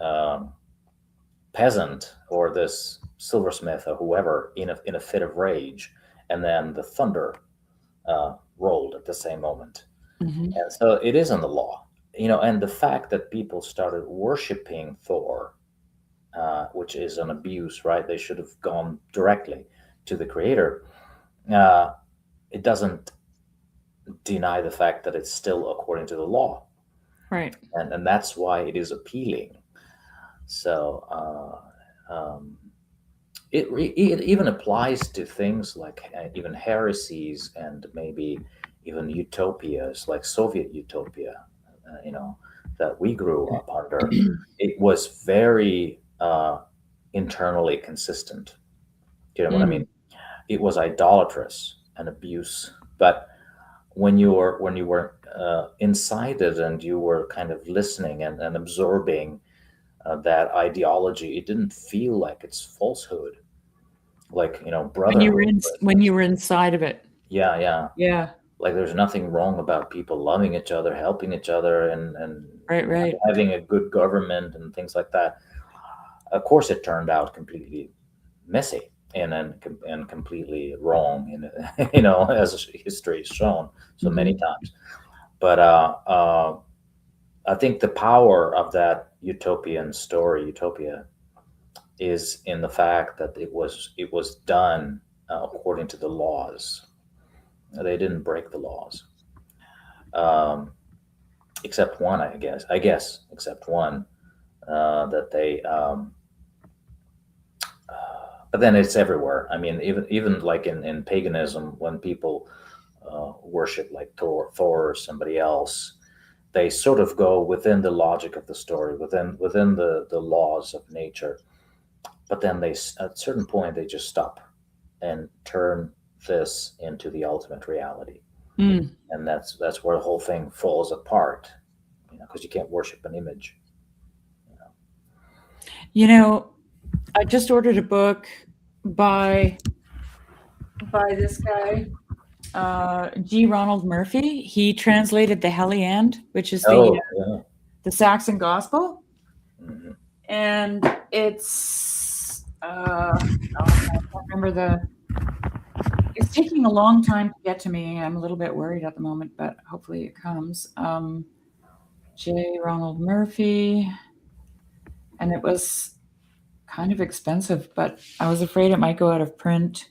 peasant or this silversmith or whoever in a fit of rage, and then the thunder rolled at the same moment. Hmm. And so it is in the law, and the fact that people started worshiping Thor, which is an abuse, right? They should have gone directly to the creator. Uh, it doesn't deny the fact that it's still according to the law, Right. and that's why it is appealing. So it even applies to things like even heresies, and maybe even utopias like Soviet utopia, that we grew up under. It was very internally consistent. Do you know what I Mm. mean? It was idolatrous and abuse, but when you were inside it, and you were kind of listening and absorbing that ideology, it didn't feel like it's falsehood, like brotherhood, for When you instance. were inside of it. Yeah, yeah. Yeah. Like, there's nothing wrong about people loving each other, helping each other, and Right. Right. having a good government and things like that. Of course, it turned out completely messy, and completely wrong, as history has shown so many Hmm. times. But I think the power of that utopian story, Utopia, is in the fact that it was done according to the laws. They didn't break the laws, um, except one, I guess. Except one, that they. But then it's everywhere. I mean, even like in paganism, when people worship like Thor or somebody else, they sort of go within the logic of the story, within the laws of nature. But then at a certain point, they just stop and turn this into the ultimate reality, Mm. and that's where the whole thing falls apart. Because you can't worship an image. You know. You know, I just ordered a book by this guy, G. Ronald Murphy. He translated the Helliand, which is Oh, yeah. the Saxon Gospel, Mhm. and it's I can't remember the. It's taking a long time to get to me. I'm a little bit worried at the moment, but hopefully it comes. J. Ronald Murphy, and it was kind of expensive, but I was afraid it might go out of print.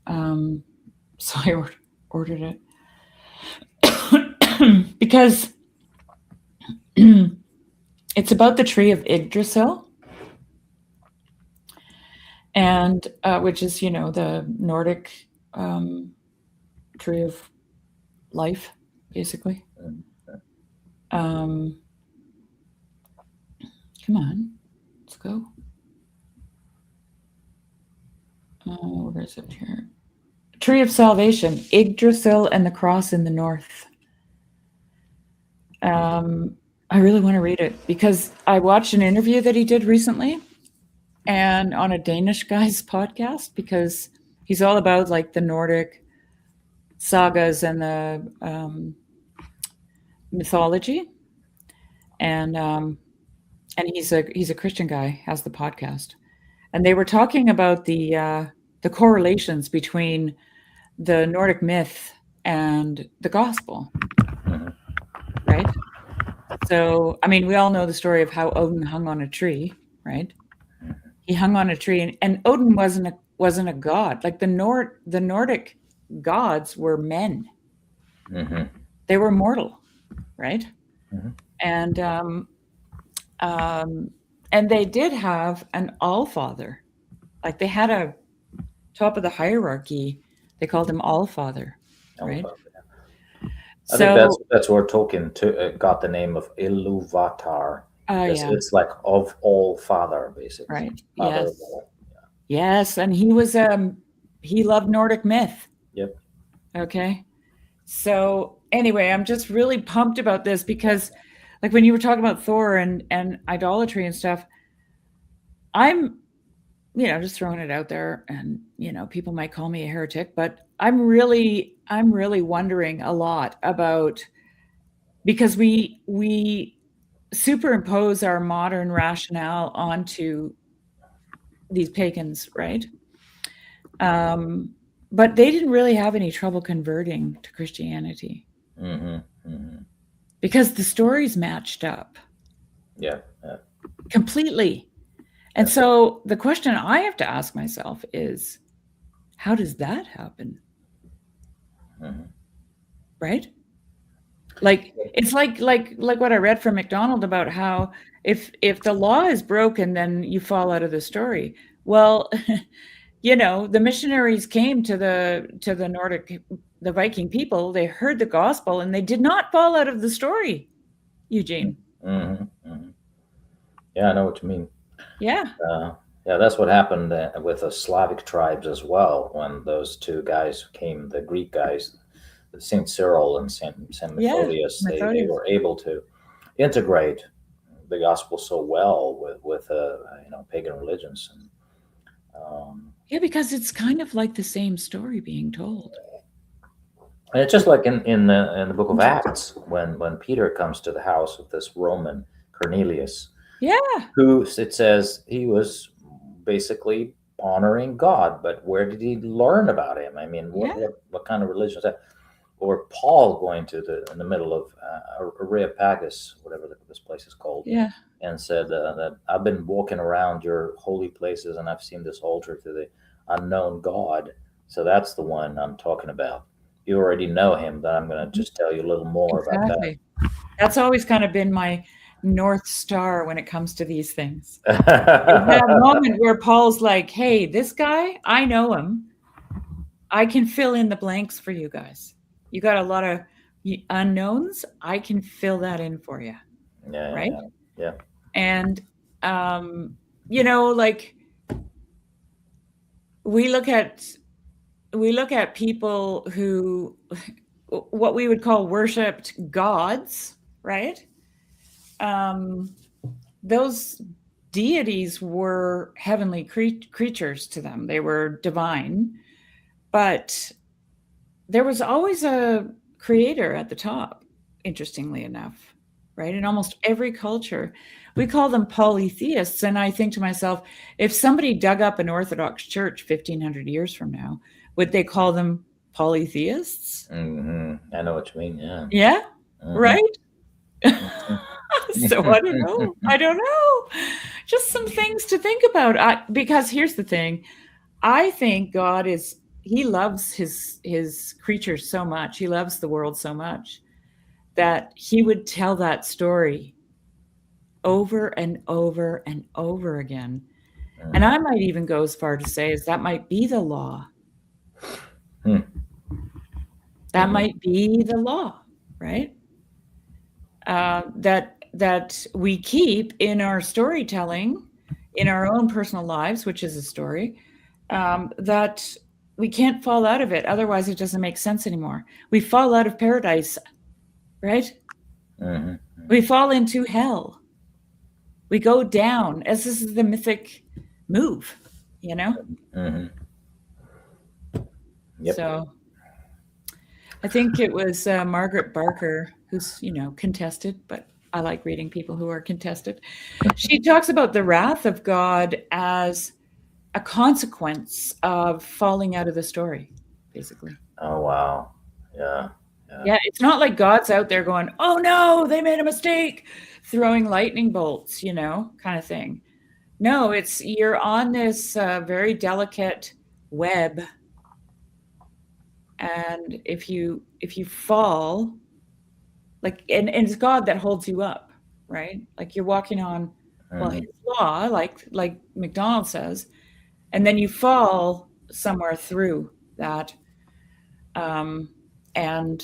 Um, so I ordered it because it's about the tree of Yggdrasil, and which is the Nordic tree of life, basically. Mhm. Um, Come on, let's go. Where is it here? Tree of Salvation, Yggdrasil and the Cross in the North. I really want to read it because I watched an interview that he did recently, and on a Danish guy's podcast, because he's all about like the Nordic sagas and the mythology, and he's a Christian guy, has the podcast, and they were talking about the correlations between the Nordic myth and the gospel, Mhm. right? So, I mean, we all know the story of how Odin hung on a tree, right? He hung on a tree, and Odin wasn't a god. Like the Nordic gods were men. Mm-hmm. They were mortal, right? Mm-hmm. And um, and they did have an all father. Like they had a top of the hierarchy. They called him all father, right? I think So, that's where Tolkien got the name of Iluvatar, because yeah, it's like of all father, basically, right. father of Yes. all. Yes, and he loved Nordic myth. Yep. Okay. So, anyway, I'm just really pumped about this because like when you were talking about Thor and idolatry and stuff, I'm just throwing it out there, and people might call me a heretic, but I'm really wondering a lot about, because we superimpose our modern rationale onto these pagans, right? But they didn't really have any trouble converting to Christianity Mm-hmm. Mm-hmm. because the stories matched up Yeah. Yeah. completely. And so the question I have to ask myself is, how does that happen? Mm-hmm. Right? Like it's like what I read from McDonald about how if the law is broken, then you fall out of the story. Well, the missionaries came to the Nordic, the Viking people. They heard the gospel, and they did not fall out of the story. Eugene. Mm-hmm. Mm-hmm. Yeah, I know what you mean. Yeah. Uh, yeah, that's what happened with the Slavic tribes as well. When those two guys came, the Greek guys, Saint Cyril and Saint Yeah. Methodius, they Methodius. were able to integrate the gospel so well with pagan religions. And, Yeah, because it's kind of like the same story being told. and it's just like in the book of Acts when Peter comes to the house of this Roman Cornelius, Yeah. who it says he was basically honoring God, but where did he learn about him? I mean, what Yeah. what, what kind of religion is that? Or Paul going to in the middle of Areopagus, whatever this place is called, Yeah. and said that I've been walking around your holy places and I've seen this altar to the unknown God. So that's the one I'm talking about. You already know him, but I'm going to just tell you a little more about Exactly. That's always kind of been my North Star when it comes to these things. Is that that. moment where Paul's like, hey, this guy, I know him. I can fill in the blanks for you guys. You got a lot of unknowns. I can fill that in for you. Yeah, Right. yeah, yeah. And, like we look at people who, what we would call worshipped gods, right? Those deities were heavenly creatures to them. They were divine, but there was always a creator at the top, interestingly enough, right? In almost every culture, we call them polytheists. And I think to myself, if somebody dug up an Orthodox church 1,500 years from now, would they call them polytheists? I know what you mean. Yeah. Yeah, Hmm. right? So I don't know. I don't know. Just some things to think about. Because here's the thing. I think God he loves his creatures so much. He loves the world so much that he would tell that story over and over and over again. And I might even go as far to say as that might be the law. Hmm. That might be the law, right? That we keep in our storytelling, in our own personal lives, which is a story, that we can't fall out of it. Otherwise, it doesn't make sense anymore. We fall out of paradise, right? Hmm. We fall into hell. We go down, as this is the mythic move, Hmm. Yep. So I think it was Margaret Barker, who's, contested, but I like reading people who are contested. She talks about the wrath of God as a consequence of falling out of the story, basically. Oh wow. Yeah. Yeah, it's not like God's out there going, oh no, they made a mistake, throwing lightning bolts, kind of thing. No, it's you're on this very delicate web, and if you fall, like, and it's God that holds you up, right? Like you're walking on, well, His Mhm. law, like McDonald says, and then you fall somewhere through that, um, and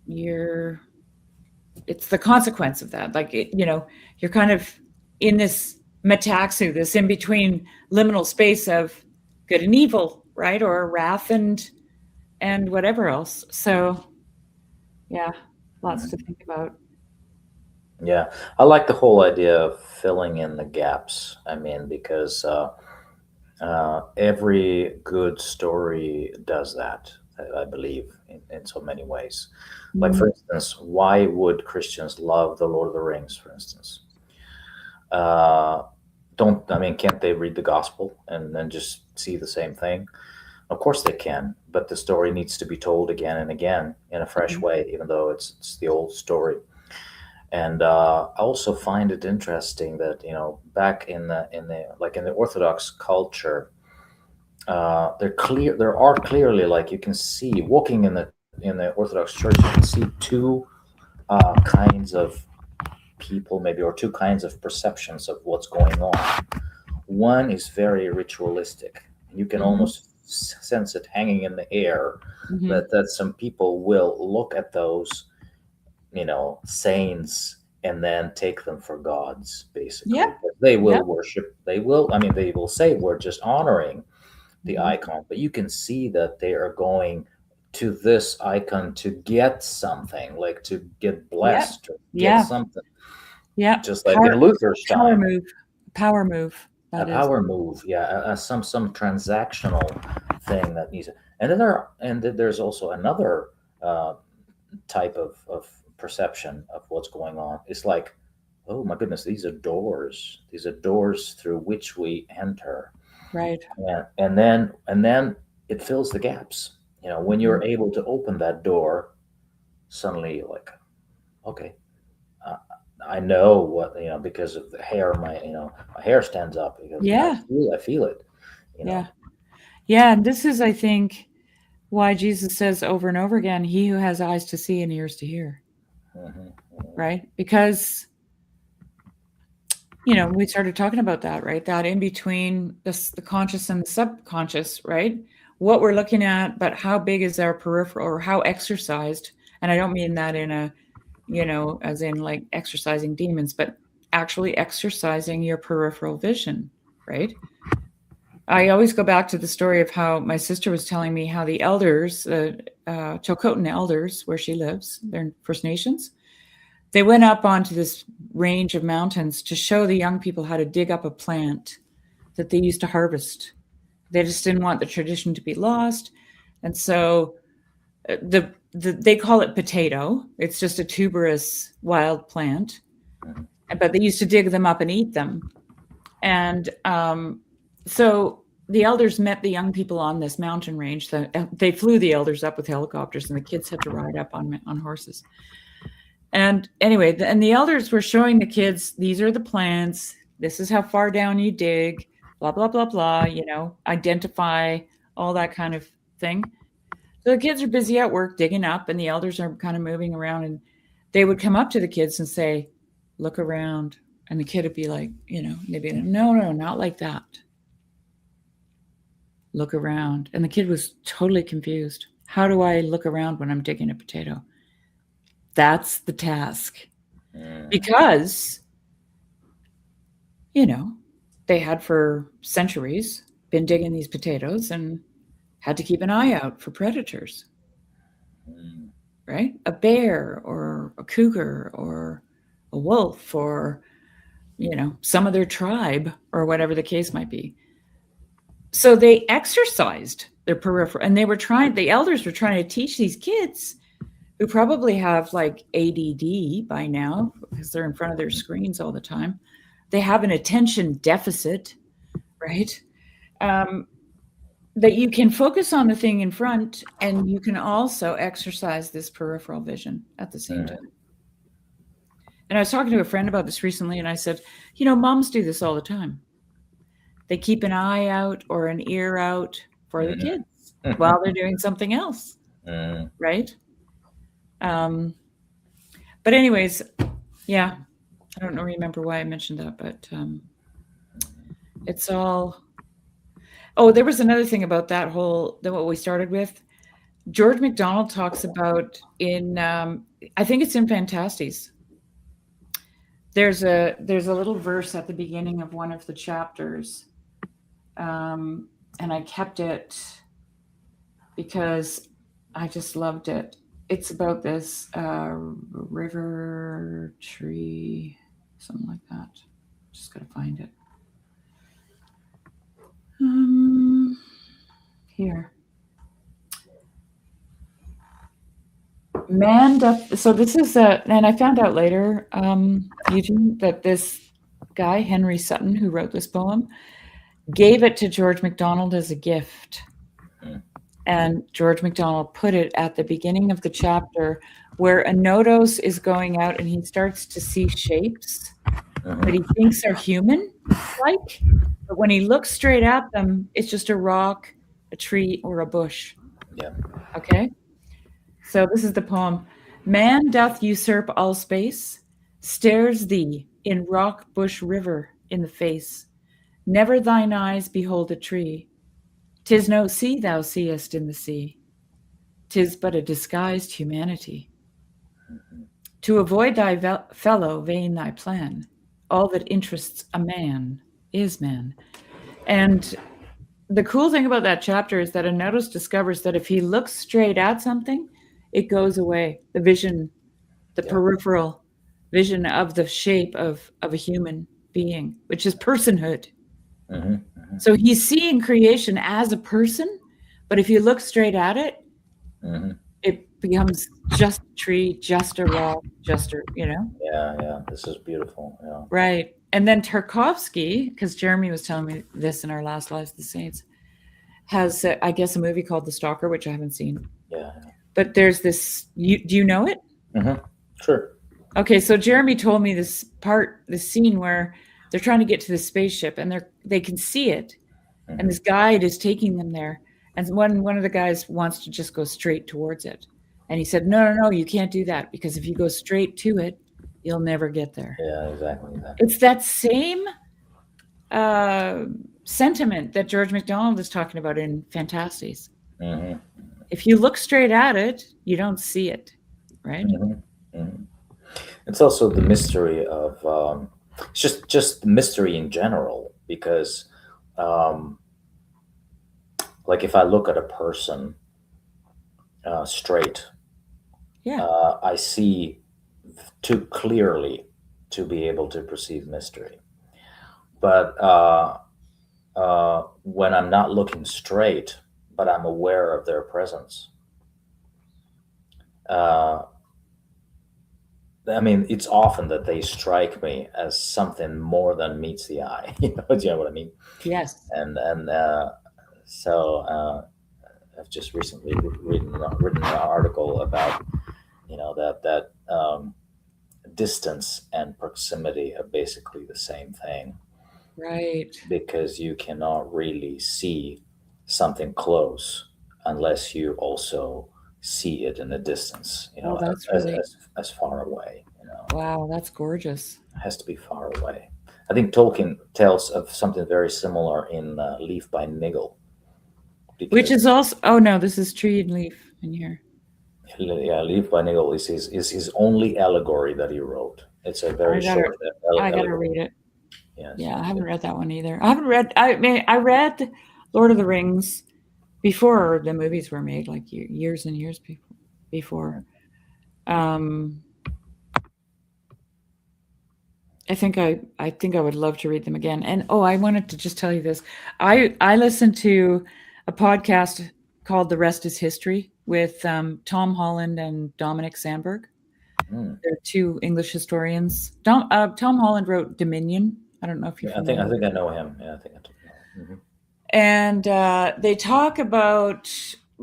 you're it's the consequence of that. Like you're kind of in this metaxu, this in between liminal space of good and evil, right? Or wrath and whatever else. So yeah, lots to Mhm. think about. Yeah, I like the whole idea of filling in the gaps. I mean, because every good story does that, I believe, in so many ways. Like, for Mm, instance, why would Christians love The Lord of the Rings, for instance? Uh, don't, I mean, can't they read the gospel and then just see the same thing? Of course they can, but the story needs to be told again and again in a fresh mhm, way, even though it's the old story. And I also find it interesting that back in the Orthodox culture, there are clearly, like, you can see walking in the Orthodox Church, you can see two kinds of people, maybe, or two kinds of perceptions of what's going on. One is very ritualistic. You can mhm, almost sense it hanging in the air, mhm. that some people will look at those saints and then take them for gods, Yeah, basically. But they yeah. will worship, I mean, they will say we're just honoring the Mhm. icon, but you can see that they are going to this icon to get something, like to get Yeah, blessed, to get yeah, something, yeah. just like in Luther's Power time. move, power move. A That is. power move, yeah, some transactional thing that needs. And then there's also another uh, type of perception of what's going on. It's like, oh my goodness, these are doors through which we enter. Right. And then it fills the gaps. When Mhm. you're able to open that door, suddenly you're like, okay, uh, I know what, because of the hair, my hair stands up because Yeah, I feel it, you know yeah, yeah. And this is, I think, why Jesus says over and over again, "He who has eyes to see and ears to hear." hmm Right? Because we started talking about that, right? That in between the conscious and the subconscious, right? What we're looking at, but how big is our peripheral, or how exercised? And I don't mean that in a, as in like exercising demons, but actually exercising your peripheral vision, right? I always go back to the story of how my sister was telling me how the elders, Chilcotin elders, where she lives, they're First Nations, they went up onto this range of mountains to show the young people how to dig up a plant that they used to harvest. They just didn't want the tradition to be lost. And so they call it potato. It's just a tuberous wild plant, but they used to dig them up and eat them. And so the elders met the young people on this mountain range. They flew the elders up with helicopters, and the kids had to ride up on horses. And anyway, and the elders were showing the kids, these are the plants. This is how far down you dig, blah, blah, blah, blah, identify all that kind of thing. So the kids are busy at work digging up, and the elders are kind of moving around. And they would come up to the kids and say, look around. And the kid would be like, they'd be like, no, no, not like that. Look around. And the kid was totally confused. How do I look around when I'm digging a potato? That's the task. mm Because you know, they had for centuries been digging these potatoes and had to keep an eye out for predators, mm right? A bear or a cougar or a wolf or, some other tribe or whatever the case might be. So they exercised their peripheral, and the elders were trying to teach these kids who probably have like ADD by now because they're in front of their screens all the time. They have an attention deficit, right? Um, that you can focus on the thing in front, and you can also exercise this peripheral vision at the same time. mm And I was talking to a friend about this recently, and I said, moms do this all the time. they keep an eye out or an ear out for the Mhm. kids while they're doing something else, Mhm. right? But anyways, yeah, I don't remember why I mentioned that, but it's all. Oh, there was another thing about what we started with. George MacDonald talks about in, I think it's in Fantasties. There's a little verse at the beginning of one of the chapters, and I kept it because I just loved it. It's about this river tree, something like that. Just gotta find it. Here. Man doth. So this is and I found out later, Eugene, that this guy Henry Sutton, who wrote this poem, gave it to George MacDonald as a gift. And George MacDonald put it at the beginning of the chapter where a Nodos is going out and he starts to see shapes that he thinks are human like. But when he looks straight at them, it's just a rock, a tree, or a bush. Yeah. Okay. So this is the poem. Man doth usurp all space, stares thee in rock, bush, river in the face. Never thine eyes behold a tree. 'Tis no sea thou seest in the sea. 'Tis but a disguised humanity. To avoid thy fellow, vain thy plan. All that interests a man is man. And the cool thing about that chapter is that a Notice discovers that if he looks straight at something, it goes away. The vision, the peripheral vision of the shape of a human being, which is personhood. So he's seeing creation as a person, but if you look straight at it, it becomes just a tree, just a rock, just a, Yeah. This is beautiful. Yeah. Right. And then Tarkovsky, because Jeremy was telling me this in our last Lives of the Saints, has, I guess, a movie called The Stalker, which I haven't seen. Yeah. But there's this, do you know it? Sure. Okay, so Jeremy told me this scene where they're trying to get to the spaceship and they can see it. And this guide is taking them there. And one of the guys wants to just go straight towards it. And he said, no, you can't do that, because if you go straight to it, you'll never get there. Yeah, exactly. It's that same sentiment that George MacDonald is talking about in Fantasties. If you look straight at it, you don't see it, right? It's also the mystery of just the mystery in general, because like if I look at a person straight, I see too clearly to be able to perceive mystery. But when I'm not looking straight, but I'm aware of their presence, I mean, it's often that they strike me as something more than meets the eye. Do you know what I mean? Yes. And so I've just recently written an article about that distance and proximity are basically the same thing. Right. Because you cannot really see something close unless you also see it in the distance, that's as far away. Wow, that's gorgeous. It has to be far away. I think Tolkien tells of something very similar in Leaf by Niggle. Which is also, oh no, this is Tree and Leaf in here. Yeah, Leaf by Niggle is his only allegory that he wrote. It's a very short I gotta read it. Yes. Yeah, I haven't read that one either. I read Lord of the Rings before the movies were made, like years and years before. I think I would love to read them again. And I wanted to just tell you this. I listened to a podcast called The Rest is History with Tom Holland and Dominic Sandberg. They're two English historians. Tom Holland wrote Dominion. I don't know if you're familiar. I think I know him. Yeah, I think I know him. And they talk about.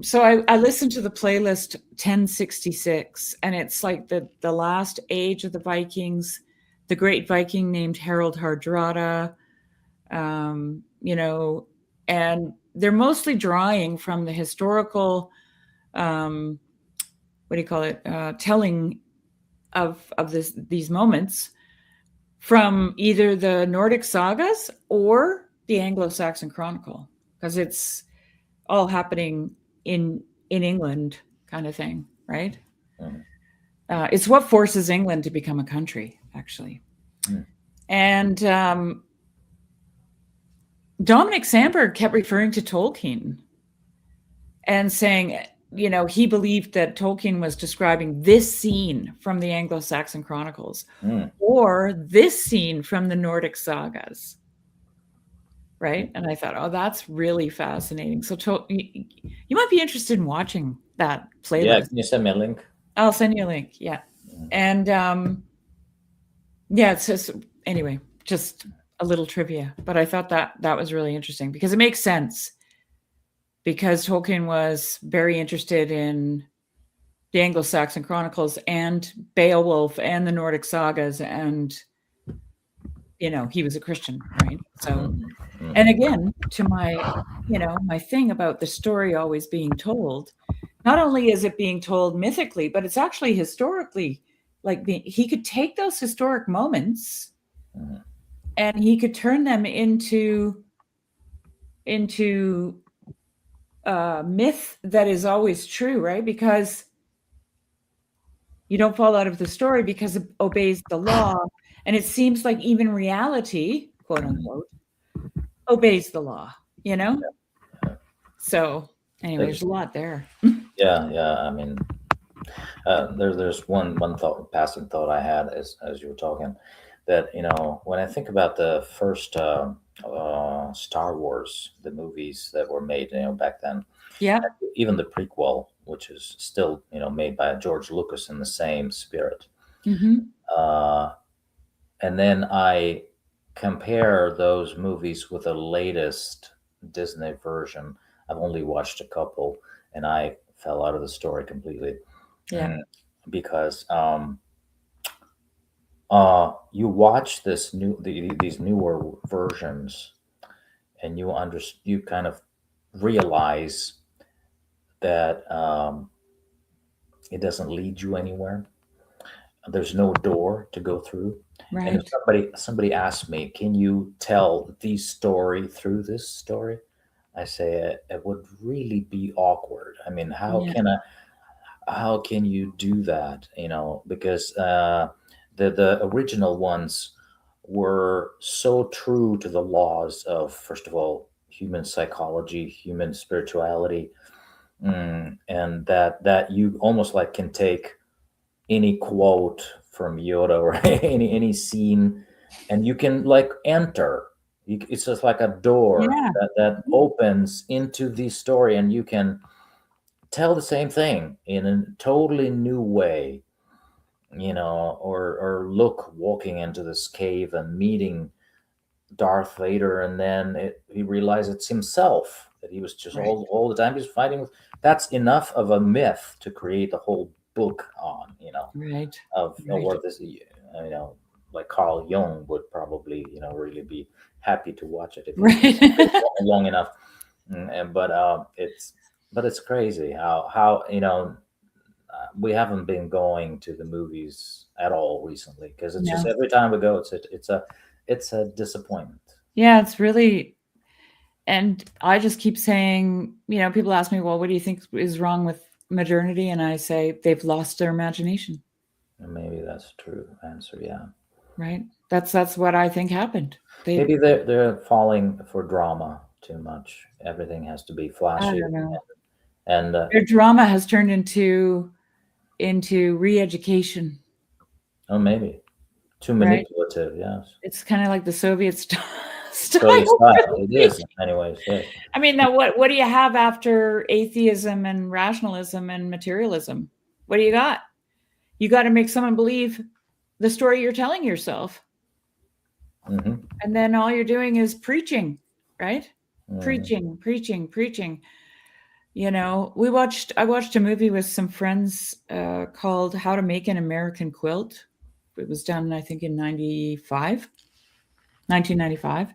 So I listened to the playlist 1066, and it's like the last age of the great Viking named Harold Hardrada. you know, and they're mostly drawing from the historical, what do you call it, telling of these moments from either the Nordic sagas or the Anglo-Saxon Chronicle, because it's all happening in England, kind of thing, right? Mm. It's what forces England to become a country, actually. Mm. And Dominic Sandberg kept referring to Tolkien and saying, you know, he believed that Tolkien was describing this scene from the Anglo-Saxon Chronicles Mm. or this scene from the Nordic sagas. Right. And I thought, oh, that's really fascinating. So you might be interested in watching that Yeah, playlist. can you send me a link? I'll send you a link. Yeah. Mm. And yeah, it's just, anyway, just a little trivia. But I thought that was really interesting because it makes sense. Because Tolkien was very interested in the Anglo-Saxon Chronicles and Beowulf and the Nordic sagas, and you know, he was a Christian, right? So, Mm. and again, to my, you know, my thing about the story always being told, not only is it being told mythically, but it's actually historically, like he could take those historic moments Mm. and he could turn them into myth that is always true, right? Because you don't fall out of the story because it obeys the law. And it seems like even reality, quote unquote, obeys the law, you know? Yeah. So anyway, Like, there's a lot there. yeah. I mean, there's one thought, passing thought I had as you were talking, that when I think about the first Star Wars, the movies that were made, back then, Yeah. even the prequel, which is still made by George Lucas in the same spirit, Mm-hmm. uh, and then I compare those movies with the latest Disney version. I've only watched a couple, and I fell out of the story completely. Yeah. Because you watch these newer versions, and you kind of realize that it doesn't lead you anywhere. There's no door to go through. And if Right. somebody asks me, can you tell the story through this story? I say it would really be awkward. I mean, Yeah. how can you do that? Because the original ones were so true to the laws of, first of all, human psychology, human spirituality, and that you almost like can take any quote from Yoda or any scene, and you can like enter. It's just like a door Yeah. that opens into the story, and you can tell the same thing in a totally new way, or Luke walking into this cave and meeting Darth Vader, and then he realized it's himself that he was just Right. all the time he's fighting with. That's enough of a myth to create a whole book on, Right. of Right. what this, like Carl Jung would probably, really be happy to watch it if he Right. long enough. But it's crazy how we haven't been going to the movies at all recently, because it's just No. every time we go, it's a disappointment. Yeah, it's really, and I just keep saying, you know, people ask me, well, what do you think is wrong with modernity? And I say they've lost their imagination. And maybe that's a true answer. Yeah, Right. That's what I think happened. maybe they're falling for drama too much. Everything has to be I flashy, don't know. and Their drama has turned into re-education, maybe too right? manipulative. Yes. It's kind of like the Soviet Soviet style. style. It is in many ways. Yes. I mean, now what do you have after atheism and rationalism and materialism? What do you got? You got to make someone believe the story you're telling yourself. Hmm. And then all you're doing is preaching, right? Hmm. Preaching. You know, I watched a movie with some friends called How to Make an American Quilt. It was done, I think, in 1995.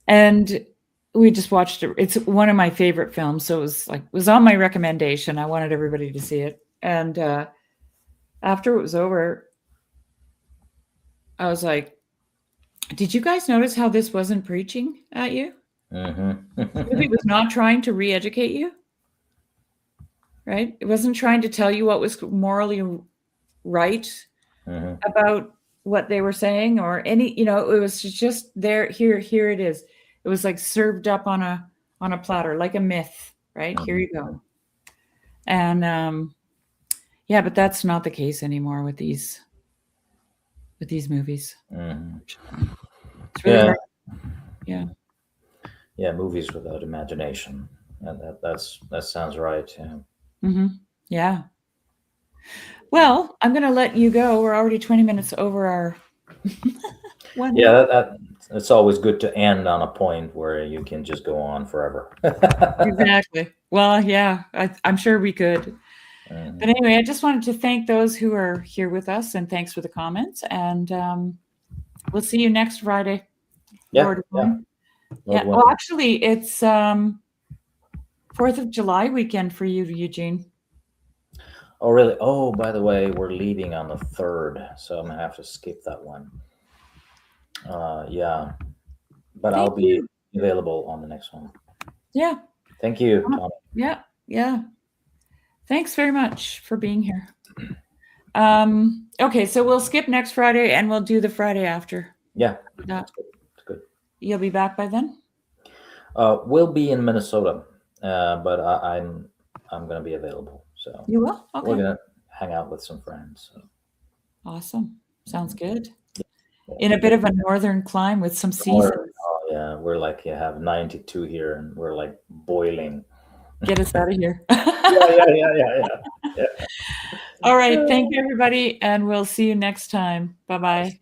And we just watched it. It's one of my favorite films, so it was on my recommendation. I wanted everybody to see it. And after it was over, I was like, did you guys notice how this wasn't preaching at you? The movie was not trying to re-educate you, right? It wasn't trying to tell you what was morally right about what they were saying or any, it was just there. Here it is. It was like served up on a platter, like a myth, right? Here you go. And yeah, but that's not the case anymore with these movies. It's really hard. Yeah. Yeah, movies without imagination. And that sounds right. Yeah. Yeah. Well, I'm going to let you go. We're already 20 minutes over our one. Yeah, it's always good to end on a point where you can just go on forever. Exactly. Well, yeah, I'm sure we could. But anyway, I just wanted to thank those who are here with us, and thanks for the comments. And we'll see you next Friday. Yeah. Well, actually, it's 4th of July weekend for you, Eugene. Oh, really? Oh, by the way, we're leaving on the 3rd, so I'm gonna have to skip that one. Yeah, but I'll be available on the next one. Yeah. Thank you, Tommy. Yeah. Thanks very much for being here. Okay, so we'll skip next Friday and we'll do the Friday after. Yeah, that's good. You'll be back by then? We'll be in Minnesota, but I'm going to be available. So you will? Okay. We're going to hang out with some friends. So. Awesome. Sounds good. In a bit of a northern climb with some seasons. Oh yeah, we're like have 92 here, and we're like boiling. Get us out of here. Yeah. All right. Thank you, everybody. And we'll see you next time. Bye-bye.